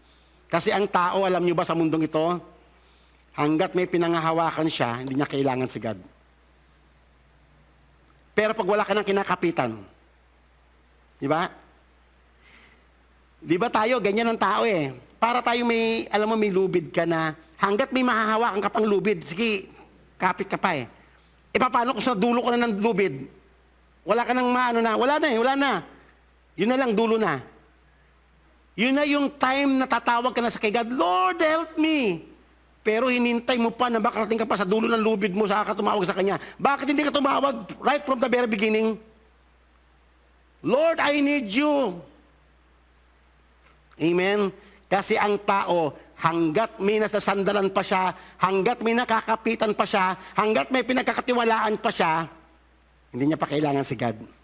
Kasi ang tao, alam nyo ba sa mundong ito, hanggat may pinangahawakan siya, hindi niya kailangan si God. Pero pag wala ka ng kinakapitan, di ba? Di ba tayo, ganyan ang tao eh. Para tayo may, alam mo, may lubid ka na, hanggat may mahahawakan ka pang lubid, sige, kapit ka pa eh. E paano kung sa dulo ko na ng lubid? Wala ka nang wala na. Yun na lang, dulo na. Yun na yung time na tatawag ka na sa kay God, Lord, help me. Pero hinintay mo pa na makarating ka pa sa dulo ng lubid mo, saka ka tumawag sa Kanya. Bakit hindi ka tumawag right from the very beginning? Lord, I need you. Amen? Kasi ang tao, hanggat may nasasandalan pa siya, hanggat may nakakapitan pa siya, hanggat may pinagkakatiwalaan pa siya, hindi niya pa kailangan si God.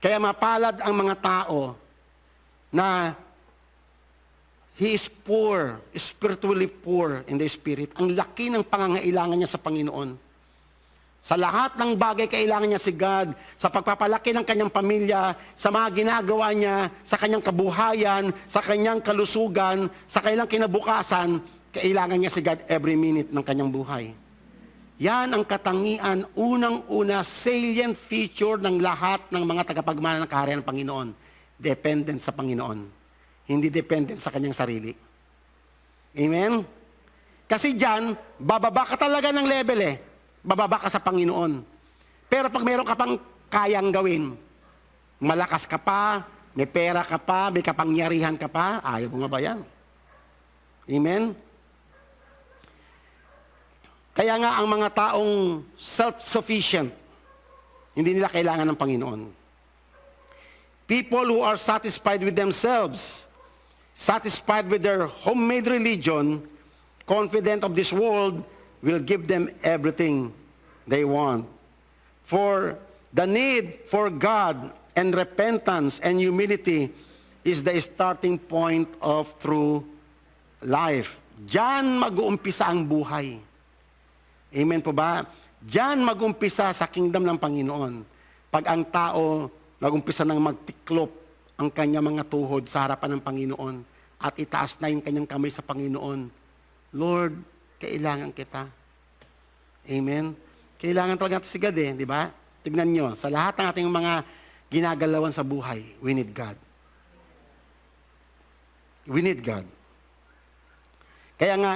Kaya mapalad ang mga tao na he is poor, spiritually poor in the spirit. Ang laki ng pangangailangan niya sa Panginoon. Sa lahat ng bagay kailangan niya si God, sa pagpapalaki ng kanyang pamilya, sa mga ginagawa niya, sa kanyang kabuhayan, sa kanyang kalusugan, sa kanyang kinabukasan, kailangan niya si God every minute ng kanyang buhay. Yan ang katangian, unang-una, salient feature ng lahat ng mga tagapagmana ng kaharian ng Panginoon. Dependent sa Panginoon. Hindi dependent sa kanyang sarili. Amen? Kasi dyan, bababa ka talaga ng level eh. Bababa ka sa Panginoon. Pero pag meron ka pang kayang gawin, malakas ka pa, may pera ka pa, may kapangyarihan ka pa, ayaw mo nga ba yan? Amen? Kaya nga ang mga taong self-sufficient, hindi nila kailangan ng Panginoon. People who are satisfied with themselves, satisfied with their homemade religion, confident of this world, will give them everything they want. For the need for God and repentance and humility is the starting point of true life. Diyan mag-uumpisa ang buhay. Amen po ba? Diyan mag-umpisa sa kingdom ng Panginoon. Pag ang tao nag-umpisa ng magtiklop ang kanya mga tuhod sa harapan ng Panginoon at itaas na yung kanyang kamay sa Panginoon. Lord, kailangan kita. Amen? Kailangan talaga natin si God eh, di ba? Tignan nyo, sa lahat ng ating mga ginagalawan sa buhay, we need God. We need God. Kaya nga,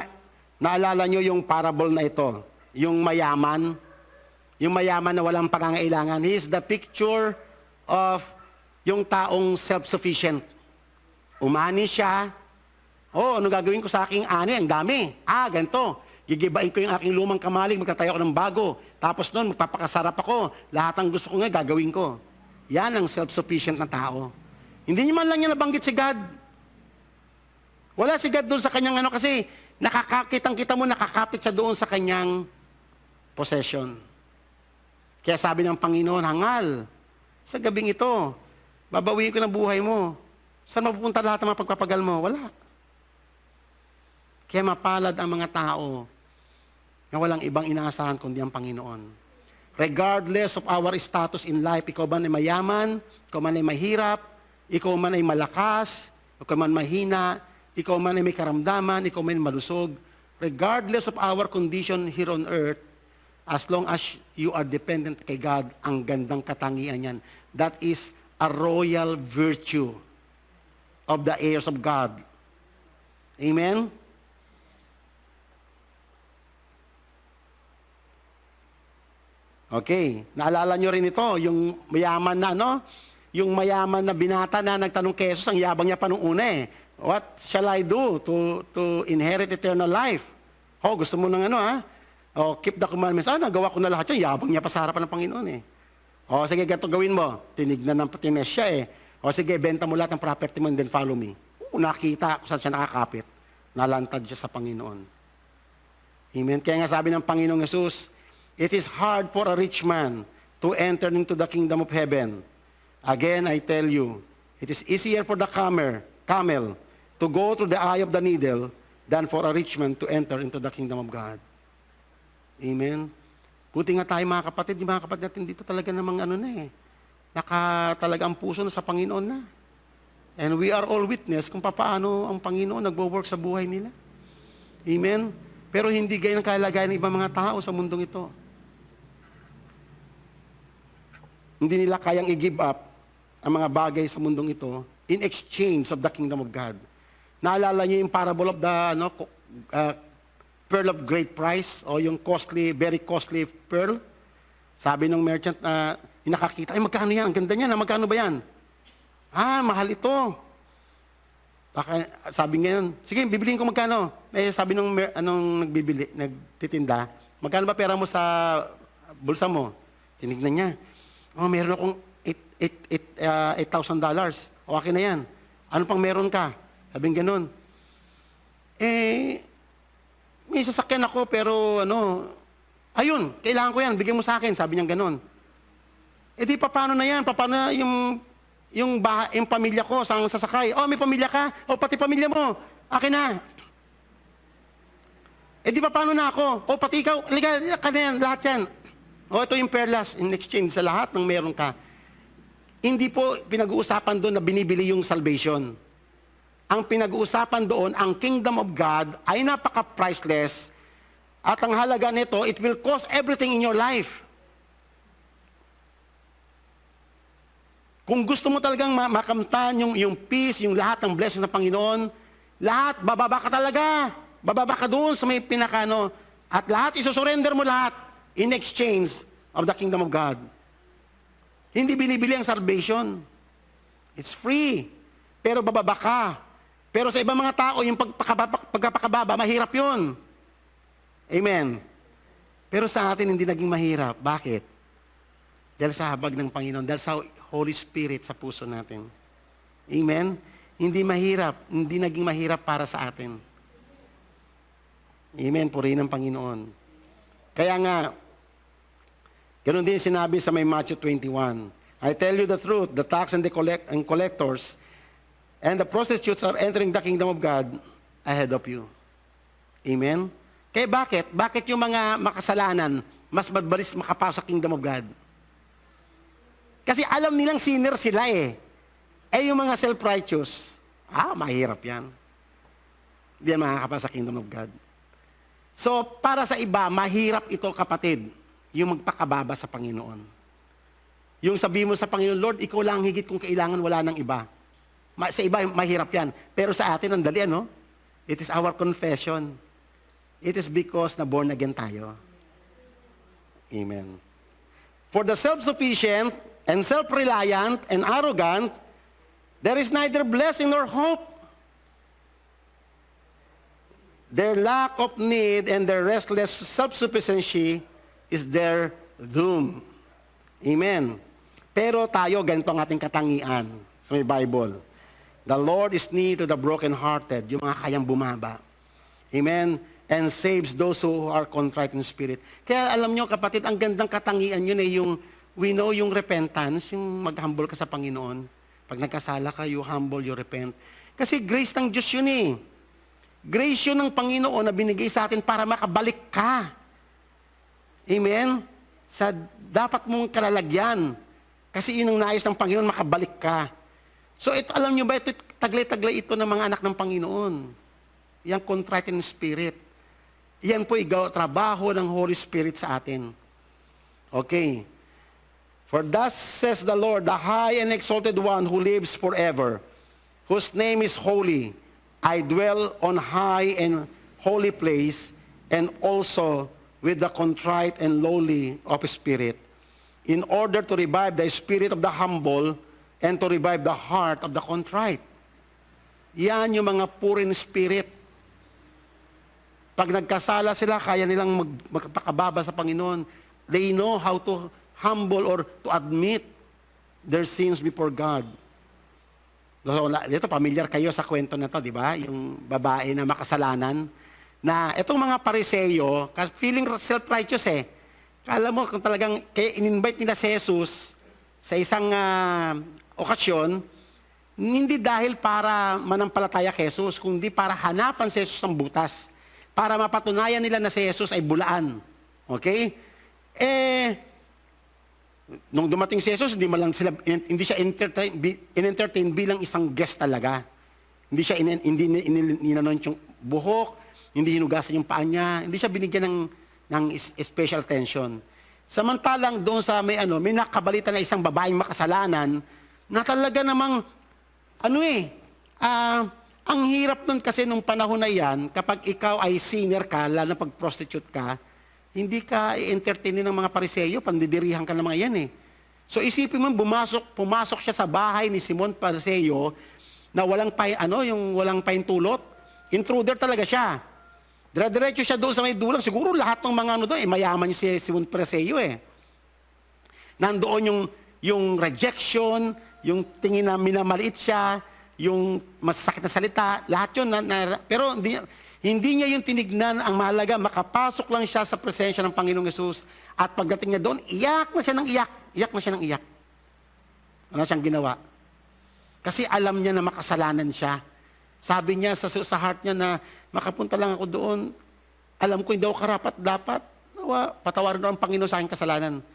naalala nyo yung parable na ito, yung mayaman na walang pangangailangan. He is the picture of yung taong self-sufficient. Umani siya. Oh, ano gagawin ko sa aking ani? Ang dami. Ganito. Gigibain ko yung aking lumang kamalig, magtatayo ako ng bago. Tapos noon, magpapakasarap ako. Lahat ng gusto ko nga, gagawin ko. Yan ang self-sufficient na tao. Hindi niya man lang niya nabanggit si God. Wala si God doon sa kanyang kasi nakakakitang-kita mo, nakakapit siya doon sa kanyang possession. Kaya sabi ng Panginoon, hangal, sa gabing ito, babawiin ko ng buhay mo. Saan mapupunta lahat ng mga pagpapagal mo? Wala. Kaya mapalad ang mga tao na walang ibang inaasahan kundi ang Panginoon. Regardless of our status in life, ikaw man ay mayaman, ikaw man ay mahirap, ikaw man ay malakas, ikaw man mahina, ikaw man ay may karamdaman, ikaw man ay malusog, regardless of our condition here on earth, As long as you are dependent kay God, ang gandang katangian yan. That is a royal virtue of the heirs of God. Amen? Okay, naalala nyo rin ito, yung mayaman na, no? Yung mayaman na binata na nagtanong kay Jesus, ang yabang niya pa nung una eh. What shall I do to inherit eternal life? Oh, gusto mo ng ano ha? Oh, keep the commandments. Nagawa ko na lahat yan. Yabang niya pa sa harapan ng Panginoon eh. Oh, sige, ganito gawin mo. Tinignan ng patines siya eh. Oh, sige, benta mo lahat ng property mo and then follow me. Nakita kung saan siya nakakapit. Nalantad siya sa Panginoon. Amen? Kaya nga sabi ng Panginoong Jesus, it is hard for a rich man to enter into the kingdom of heaven. Again, I tell you, it is easier for the camel to go through the eye of the needle than for a rich man to enter into the kingdom of God. Amen? Buti nga tayo mga kapatid, yung mga kapatid natin dito talaga namang ano na eh. Talaga ang puso na sa Panginoon na. And we are all witness kung paano ang Panginoon nagwo-work sa buhay nila. Amen? Pero hindi ganyan ang kalagayan ng ibang mga tao sa mundong ito. Hindi nila kayang i-give up ang mga bagay sa mundong ito in exchange of the kingdom of God. Naalala niyo yung parable of the pearl of great price o yung costly, very costly pearl? Sabi ng merchant na nakakita, ay magkano yan? Ang ganda niyan, magkano ba yan? Mahal ito. Sabi ngayon, sige, bibiliin ko magkano. Sabi nung nagtitinda, magkano ba pera mo sa bulsa mo? Tinignan niya. Meron akong $8,000. Okay na yan. Ano pang meron ka? Sabing ganun. May sasakyan ako pero ayun, kailangan ko yan, bigyan mo sa akin. Sabi niya ganun. Di paano na yan? Paano na yung pamilya ko sa sasakay? May pamilya ka? Pati pamilya mo. Akin na. Di paano na ako? Pati ikaw, ka na yan, lahat yan. Ito yung perlas in exchange sa lahat ng meron ka. Hindi po pinag-uusapan doon na binibili yung salvation. Ang pinag-uusapan doon, ang kingdom of God ay napaka-priceless at ang halaga nito, it will cost everything in your life. Kung gusto mo talagang makamtan yung peace, yung lahat ng blessings ng Panginoon, lahat, bababa ka talaga. Bababa ka doon sa may pinakano. At lahat, isusurrender mo lahat in exchange of the kingdom of God. Hindi binibili ang salvation. It's free. Pero bababa ka. Pero sa ibang mga tao, yung pagpapakababa, mahirap yun. Amen. Pero sa atin, hindi naging mahirap. Bakit? Dahil sa habag ng Panginoon, dahil sa Holy Spirit sa puso natin. Amen? Hindi mahirap. Hindi naging mahirap para sa atin. Amen. Purihin ng Panginoon. Kaya nga, ganoon din sinabi sa may Matthew 21. I tell you the truth, the tax and the collectors and the prostitutes are entering the kingdom of God ahead of you. Amen? Kaya bakit? Bakit yung mga makasalanan mas madalis makapasok sa kingdom of God? Kasi alam nilang sinner sila eh. Yung mga self-righteous, mahirap yan. Hindi yan makakapasok sa kingdom of God. So, para sa iba, mahirap ito kapatid, yung magpakababa sa Panginoon. Yung sabi mo sa Panginoon, Lord, ikaw lang higit kung kailangan, wala nang iba. Sa iba, mahirap yan. Pero sa atin, ang dali, It is our confession. It is because na born again tayo. Amen. For the self-sufficient and self-reliant and arrogant, there is neither blessing nor hope. Their lack of need and their restless self-sufficiency is their doom. Amen. Pero tayo, ganito ang ating katangian sa may Bible. The Lord is near to the brokenhearted, yung mga kayang bumaba. Amen. And saves those who are contrite in spirit. Kaya alam nyo kapatid, ang gandang katangian yun yung we know yung repentance, yung mag-humble ka sa Panginoon. Pag nagkasala ka, you humble, you repent. Kasi grace ng Diyos yun eh. Grace yun ng Panginoon na binigay sa atin para makabalik ka. Amen? Sa dapat mong kalalagyan. Kasi yun ang nais ng Panginoon, makabalik ka. So ito, alam nyo ba, ito, taglay-taglay ito ng mga anak ng Panginoon. Yang contrite in spirit. Yan po trabaho ng Holy Spirit sa atin. Okay. For thus says the Lord, the high and exalted one who lives forever, whose name is holy. I dwell on high and holy place, and also with the contrite and lowly of spirit, in order to revive the spirit of the humble and to revive the heart of the contrite. Yan yung mga poor in spirit. Pag nagkasala sila, kaya nilang magpakababa sa Panginoon. They know how to humble or to admit their sins before God. So, dito, familiar kayo sa kwento na to, di ba? Yung babae na makasalanan. Na itong mga Pariseyo, feeling self-righteous eh. Kala mo kung talagang, kaya in-invite nila si Jesus sa isang okasyon, hindi dahil para manampalataya kay Jesus, kundi para hanapan si Jesus ng butas. Para mapatunayan nila na si Jesus ay bulaan. Okay? Nung dumating si Jesus, hindi siya in-entertain bilang isang guest talaga. Hindi siya inanon yung buhok, hindi hinugasan yung paa niya, hindi siya binigyan ng special attention. Samantalang doon sa may nakabalita na isang babaeng makasalanan na talaga namang ang hirap nun kasi nung panahon na yan, kapag ikaw ay sinner ka, lalo na pag prostitute ka, hindi ka i-entertainin ng mga Pariseyo, pandidirihan ka ng mga yan eh. So isipin mo, pumasok siya sa bahay ni Simon Pariseyo na walang pahintulot. Intruder talaga siya. Dire-diretso siya doon sa may dulang. Siguro lahat ng mga doon, mayaman si Simon Pariseyo eh. Nandoon yung rejection, yung tingin na minamaliit siya, yung masakit na salita, lahat yun. Pero hindi niya yung tinignan. Ang mahalaga, makapasok lang siya sa presensya ng Panginoong Yesus. At pagdating niya doon, iyak na siya ng iyak. Iyak na siya ng iyak. Ano siyang ginawa? Kasi alam niya na makasalanan siya. Sabi niya sa heart niya na makapunta lang ako doon. Alam ko hindi ako karapat-dapat. Patawarin daw ang Panginoon sa aking kasalanan.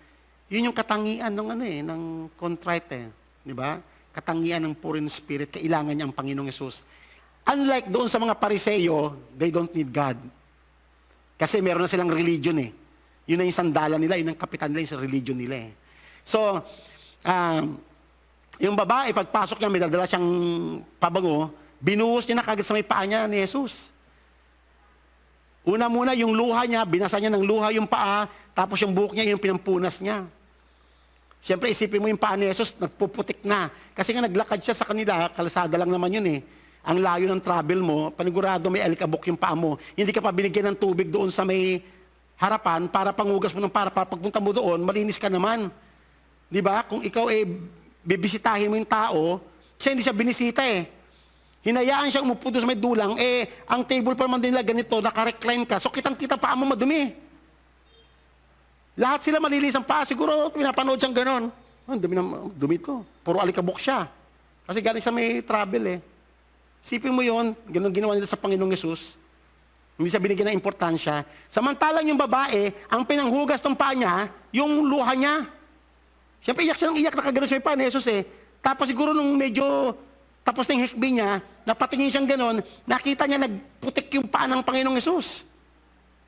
Yun yung katangian ng contrite. Di ba? Katangian ng poor in spirit, kailangan niya ang Panginoong Yesus. Unlike doon sa mga Pariseyo, they don't need God. Kasi meron na silang religion eh. Yun na yung sandala nila, yun ang kapitan nila, yung religion nila eh. So, yung babae, pagpasok niya, may dala siyang pabango, binuhos niya na kagad sa may paa niya ni Jesus. Una muna, yung luha niya, binasa niya ng luha yung paa, tapos yung buhok niya, yung pinampunas niya. Siyempre, isipin mo yung paa ni Jesus, nagpuputik na. Kasi nga naglakad siya sa kanila, kalsada lang naman yun eh. Ang layo ng travel mo, panigurado may alikabok yung paa mo. Hindi ka pa binigyan ng tubig doon sa may harapan para pangugas mo ng para pagpunta mo doon, malinis ka naman. Di ba? Kung ikaw bibisitahin mo yung tao, siya hindi siya binisita eh. Hinayaan siyang umupo doon sa may dulang, ang table pa naman nila ganito, naka-recline ka, so kitang-kita paa mo madumi. Lahat sila malinis ang paa. Siguro pinapanood siyang ganon. Dumi ko. Puro alikabok siya. Kasi galing sa may travel eh. Sipin mo yon, ganon ginawa nila sa Panginoong Yesus. Hindi siya binigyan ng importansya. Samantalang yung babae, ang pinanghugas ng paa niya, yung luha niya. Siyempre iyak siya ng iyak, nakaganon sa may paa ni Jesus eh. Tapos siguro nung medyo tapos na yung hikbi niya, napatingin siyang ganon, nakita niya nagputik yung paa ng Panginoong Yesus.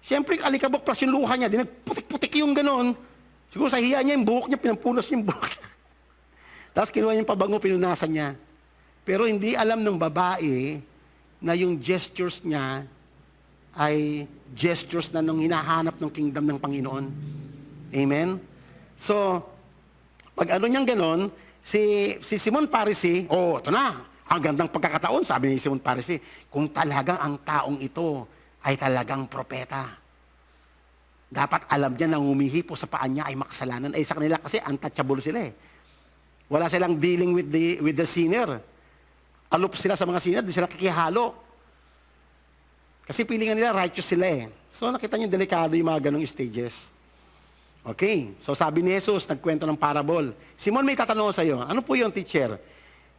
Siyempre, alikabok plus yung luha niya, di nagputik-putik yung ganon. Siguro sa hiya niya, yung buhok niya, pinampunas yung buhok niya. Tapos kinuha niya yung pabango, pinunasan niya. Pero hindi alam ng babae na yung gestures niya ay gestures na nung hinahanap ng kingdom ng Panginoon. Amen? So, pag niyang ganon, si Simon Pharisee, ito na, ang gandang pagkakataon, sabi ni Simon Pharisee, kung talagang ang taong ito ay talagang propeta. Dapat alam niya na humihipo sa paa niya ay makasalanan. Sa kanila kasi untouchable sila eh. Wala silang dealing with the sinner. Aloof sila sa mga sinner, di sila kikihalo. Kasi pilingan nila righteous sila eh. So nakita niyo delikado yung mga ganong stages. Okay, so sabi ni Jesus, nagkwento ng parable. Simon, may tatanong sa iyo. Ano po yung teacher?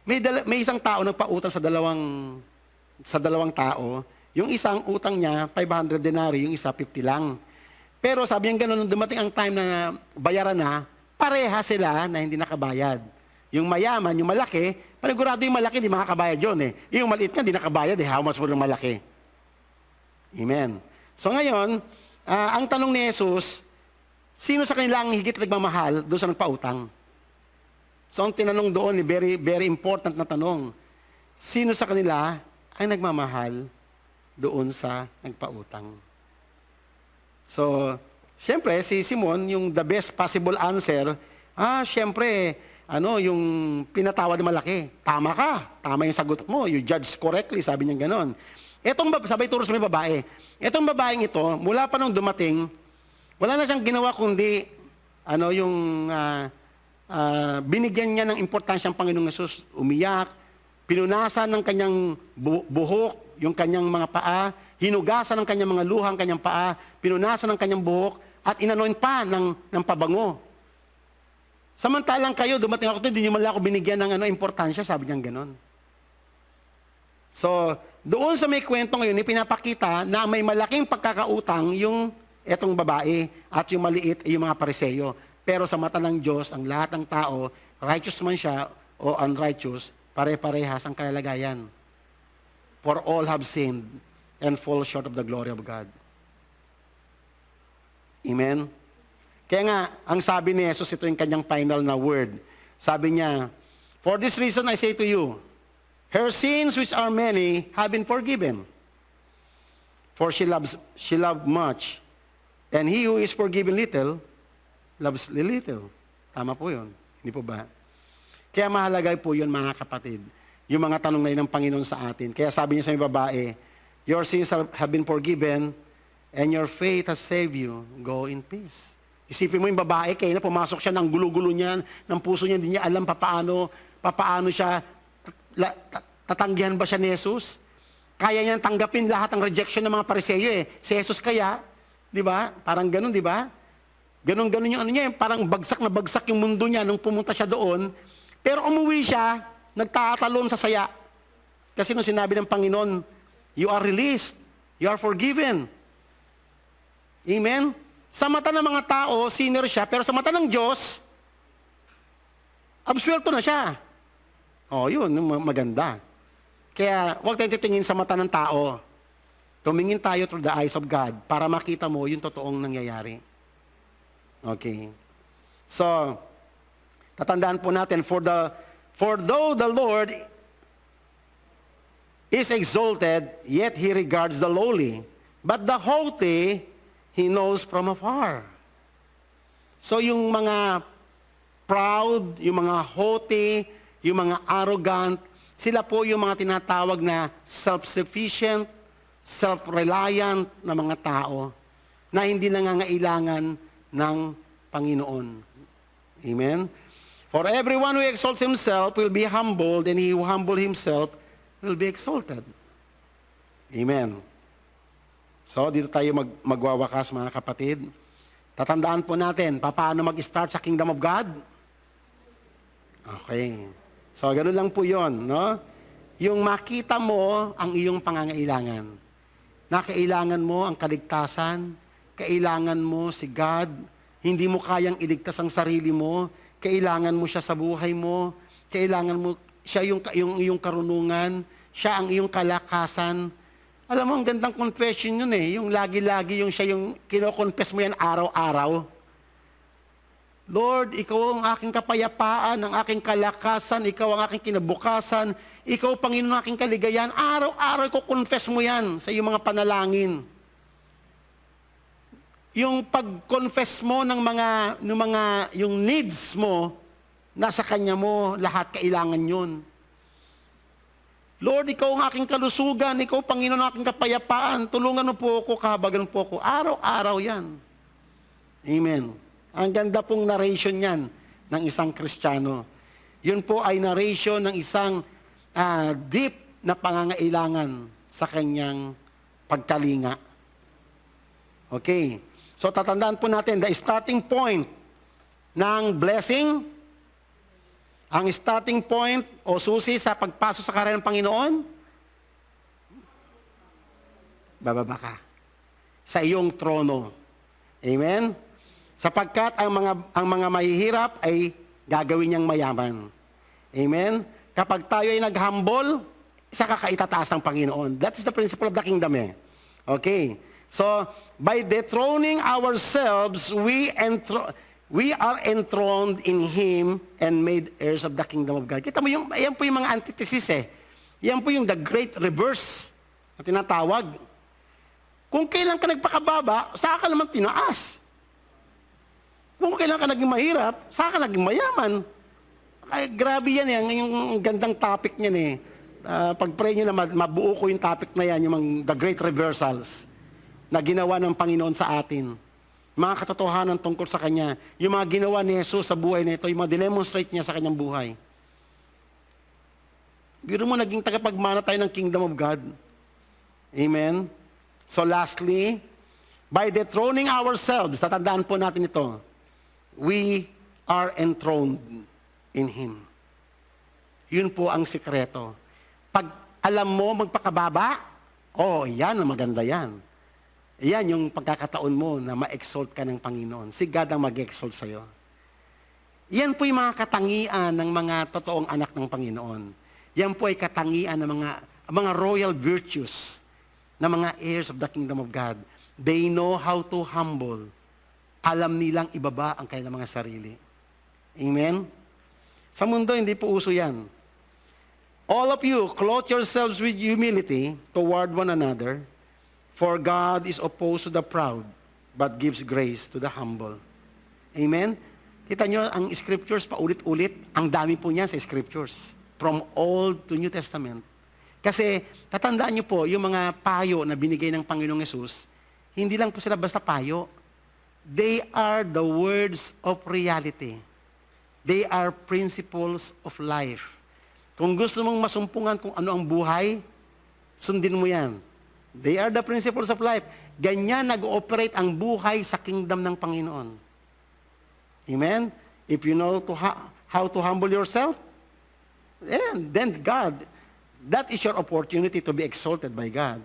May isang tao nagpautang sa dalawang tao. Yung isang utang niya, 500 denari, yung isa 50 lang. Pero sabi niya gano'n, nung dumating ang time na bayaran na, pareha sila na hindi nakabayad. Yung mayaman, yung malaki, panigurado yung malaki, hindi makakabayad yun eh. Yung maliit nga, hindi nakabayad eh. How much mo yung malaki? Amen. So ngayon, ang tanong ni Jesus, sino sa kanila ang higit nagmamahal doon sa nagpautang? So ang tinanong doon, very, very important na tanong. Sino sa kanila ay nagmamahal doon sa nagpautang? So, siyempre, si Simon, yung the best possible answer, siyempre, yung pinatawad na malaki. Tama ka. Tama yung sagot mo. You judge correctly, sabi niya ganon. Sabay turo sa may babae. Etong babaeng ito, mula pa nung dumating, wala na siyang ginawa kundi, binigyan niya ng importansya ang Panginoong Hesus. Umiyak, pinunasan ng kanyang buhok, yung kanyang mga paa, hinugasan ng kanyang mga luha, ang kanyang paa, pinunasan ng kanyang buhok, at inanoin pa ng pabango. Samantalang kayo, dumating ako, hindi niyo man lang ako binigyan ng importansya, sabi niya ganon. So, doon sa may kwento ngayon, ipinapakita na may malaking pagkakautang yung etong babae at yung maliit ay yung mga Pariseo. Pero sa mata ng Diyos, ang lahat ng tao, righteous man siya o unrighteous, pare-parehas ang kalalagayan. For all have sinned and fall short of the glory of God. Amen? Kaya nga, ang sabi ni Jesus, ito yung kanyang final na word. Sabi niya, for this reason I say to you, her sins which are many have been forgiven. For she loved much. And he who is forgiven little, loves little. Tama po yun. Hindi po ba? Kaya mahalaga po yun, mga kapatid. Yung mga tanong na yun ng Panginoon sa atin. Kaya sabi niya sa mga babae, your sins have been forgiven, and your faith has saved you. Go in peace. Isipin mo yung babae, kaya na pumasok siya ng gulo-gulo niya, ng puso niya, hindi niya alam papaano siya, tatanggihan ba siya ni Jesus? Kaya niyang tanggapin lahat ng rejection ng mga Pariseo eh. Si Jesus kaya, di ba? Parang ganun, di ba? Ganun yung niya, parang bagsak na bagsak yung mundo niya nung pumunta siya doon. Pero umuwi siya, nagtatalon sa saya. Kasi nung sinabi ng Panginoon, you are released, you are forgiven. Amen? Sa mata ng mga tao, sinner siya, pero sa mata ng Diyos, absuelto na siya. Yun, maganda. Kaya, huwag tayong titingin sa mata ng tao. Tumingin tayo through the eyes of God para makita mo yung totoong nangyayari. Okay. So, tatandaan po natin, for though the Lord is exalted, yet He regards the lowly. But the haughty, He knows from afar. So yung mga proud, yung mga haughty, yung mga arrogant, sila po yung mga tinatawag na self-sufficient, self-reliant na mga tao na hindi nangangailangan ng Panginoon. Amen? For everyone who exalts himself will be humbled, and he who humble himself will be exalted. Amen. So, dito tayo magwawakas, mga kapatid. Tatandaan po natin, paano mag-start sa Kingdom of God? Okay. So, ganoon lang po yun, no? Yung makita mo ang iyong pangangailangan. Na kailangan mo ang kaligtasan, kailangan mo si God, hindi mo kayang iligtas ang sarili mo, kailangan mo siya sa buhay mo, kailangan mo siya yung iyong karunungan, siya ang iyong kalakasan. Alam mo, ang gandang confession yun eh. Yung lagi-lagi, yung siya yung kino-confess mo yan araw-araw. Lord, ikaw ang aking kapayapaan, ang aking kalakasan, ikaw ang aking kinabukasan, ikaw, Panginoon, ang aking kaligayahan. Araw-araw ko confess mo yan sa iyong mga panalangin. Yung pag-confess mo ng yung needs mo, nasa Kanya mo, lahat kailangan yun. Lord, ikaw ang aking kalusugan, ikaw, Panginoon, ang aking kapayapaan, tulungan mo po ako, kahabagan po ako. Araw-araw yan. Amen. Ang ganda pong narration yan ng isang Kristiyano. Yun po ay narration ng isang deep na pangangailangan sa kanyang pagkalinga. Okay. So, tatandaan po natin, the starting point ng blessing, ang starting point o susi sa pagpasok sa karera ng Panginoon, bababa ka sa iyong trono. Amen? Sapagkat ang mga mahihirap ay gagawin niyang mayaman. Amen? Kapag tayo ay nag-humble, saka kaitataas ng Panginoon. That is the principle of the kingdom eh. Okay. So, by dethroning ourselves, we are enthroned in Him and made heirs of the kingdom of God. Kita mo, yan po yung mga antithesis eh. Yan po yung the great reverse na tinatawag. Kung kailan ka nagpakababa, saan ka naman tinaas? Kung kailan ka naging mahirap, saan ka naging mayaman? Ay, grabe yan eh, yung gandang topic niyan eh. Pag-pray nyo na mabuo ko yung topic na yan, yung the great reversals na ginawa ng Panginoon sa atin. Mga katotohanan tungkol sa Kanya. Yung mga ginawa ni Jesus sa buhay na ito, yung mga dinemonstrate niya sa Kanyang buhay. Biro mo, naging tagapagmana tayo ng kingdom of God. Amen? So lastly, by dethroning ourselves, tatandaan po natin ito, we are enthroned in Him. Yun po ang sikreto. Pag alam mo magpakababa, yan, maganda yan. Yan yung pagkakataon mo na ma-exalt ka ng Panginoon. Si God ang mag-exalt sa'yo. Yan po yung mga katangian ng mga totoong anak ng Panginoon. Yan po ay katangian ng mga royal virtues na mga heirs of the kingdom of God. They know how to humble. Alam nilang ibaba ang kanilang mga sarili. Amen? Sa mundo, hindi po uso yan. All of you, clothe yourselves with humility toward one another, for God is opposed to the proud, but gives grace to the humble. Amen? Kita nyo, ang scriptures, paulit-ulit, ang dami po niya sa scriptures. From Old to New Testament. Kasi, tatandaan nyo po, yung mga payo na binigay ng Panginoong Yesus, hindi lang po sila basta payo. They are the words of reality. They are principles of life. Kung gusto mong masumpungan kung ano ang buhay, sundin mo yan. They are the principles of life. Ganyan nag-ooperate ang buhay sa kingdom ng Panginoon. Amen? If you know how to humble yourself, then God, that is your opportunity to be exalted by God.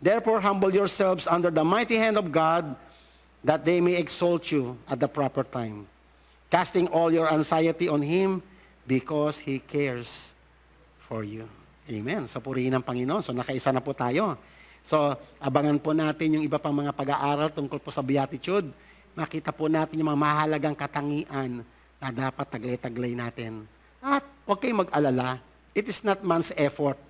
Therefore, humble yourselves under the mighty hand of God, that they may exalt you at the proper time, casting all your anxiety on Him, because He cares for you. Amen. Sa purihin ng Panginoon. So, nakaisa na po tayo. So, abangan po natin yung iba pang mga pag-aaral tungkol po sa Beatitude. Makita po natin yung mga mahalagang katangian na dapat taglay-taglay natin. At huwag kayong mag-alala. It is not man's effort.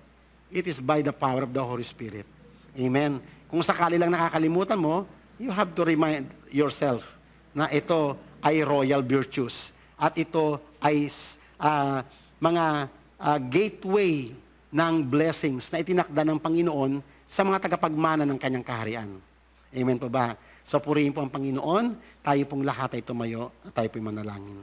It is by the power of the Holy Spirit. Amen. Kung sakali lang nakakalimutan mo, you have to remind yourself na ito ay royal virtues. At ito ay mga gateway ng blessings na itinakda ng Panginoon sa mga tagapagmana ng Kanyang kaharian. Amen po ba? So purihin po ang Panginoon, tayo pong lahat ay tumayo at tayo po'y manalangin.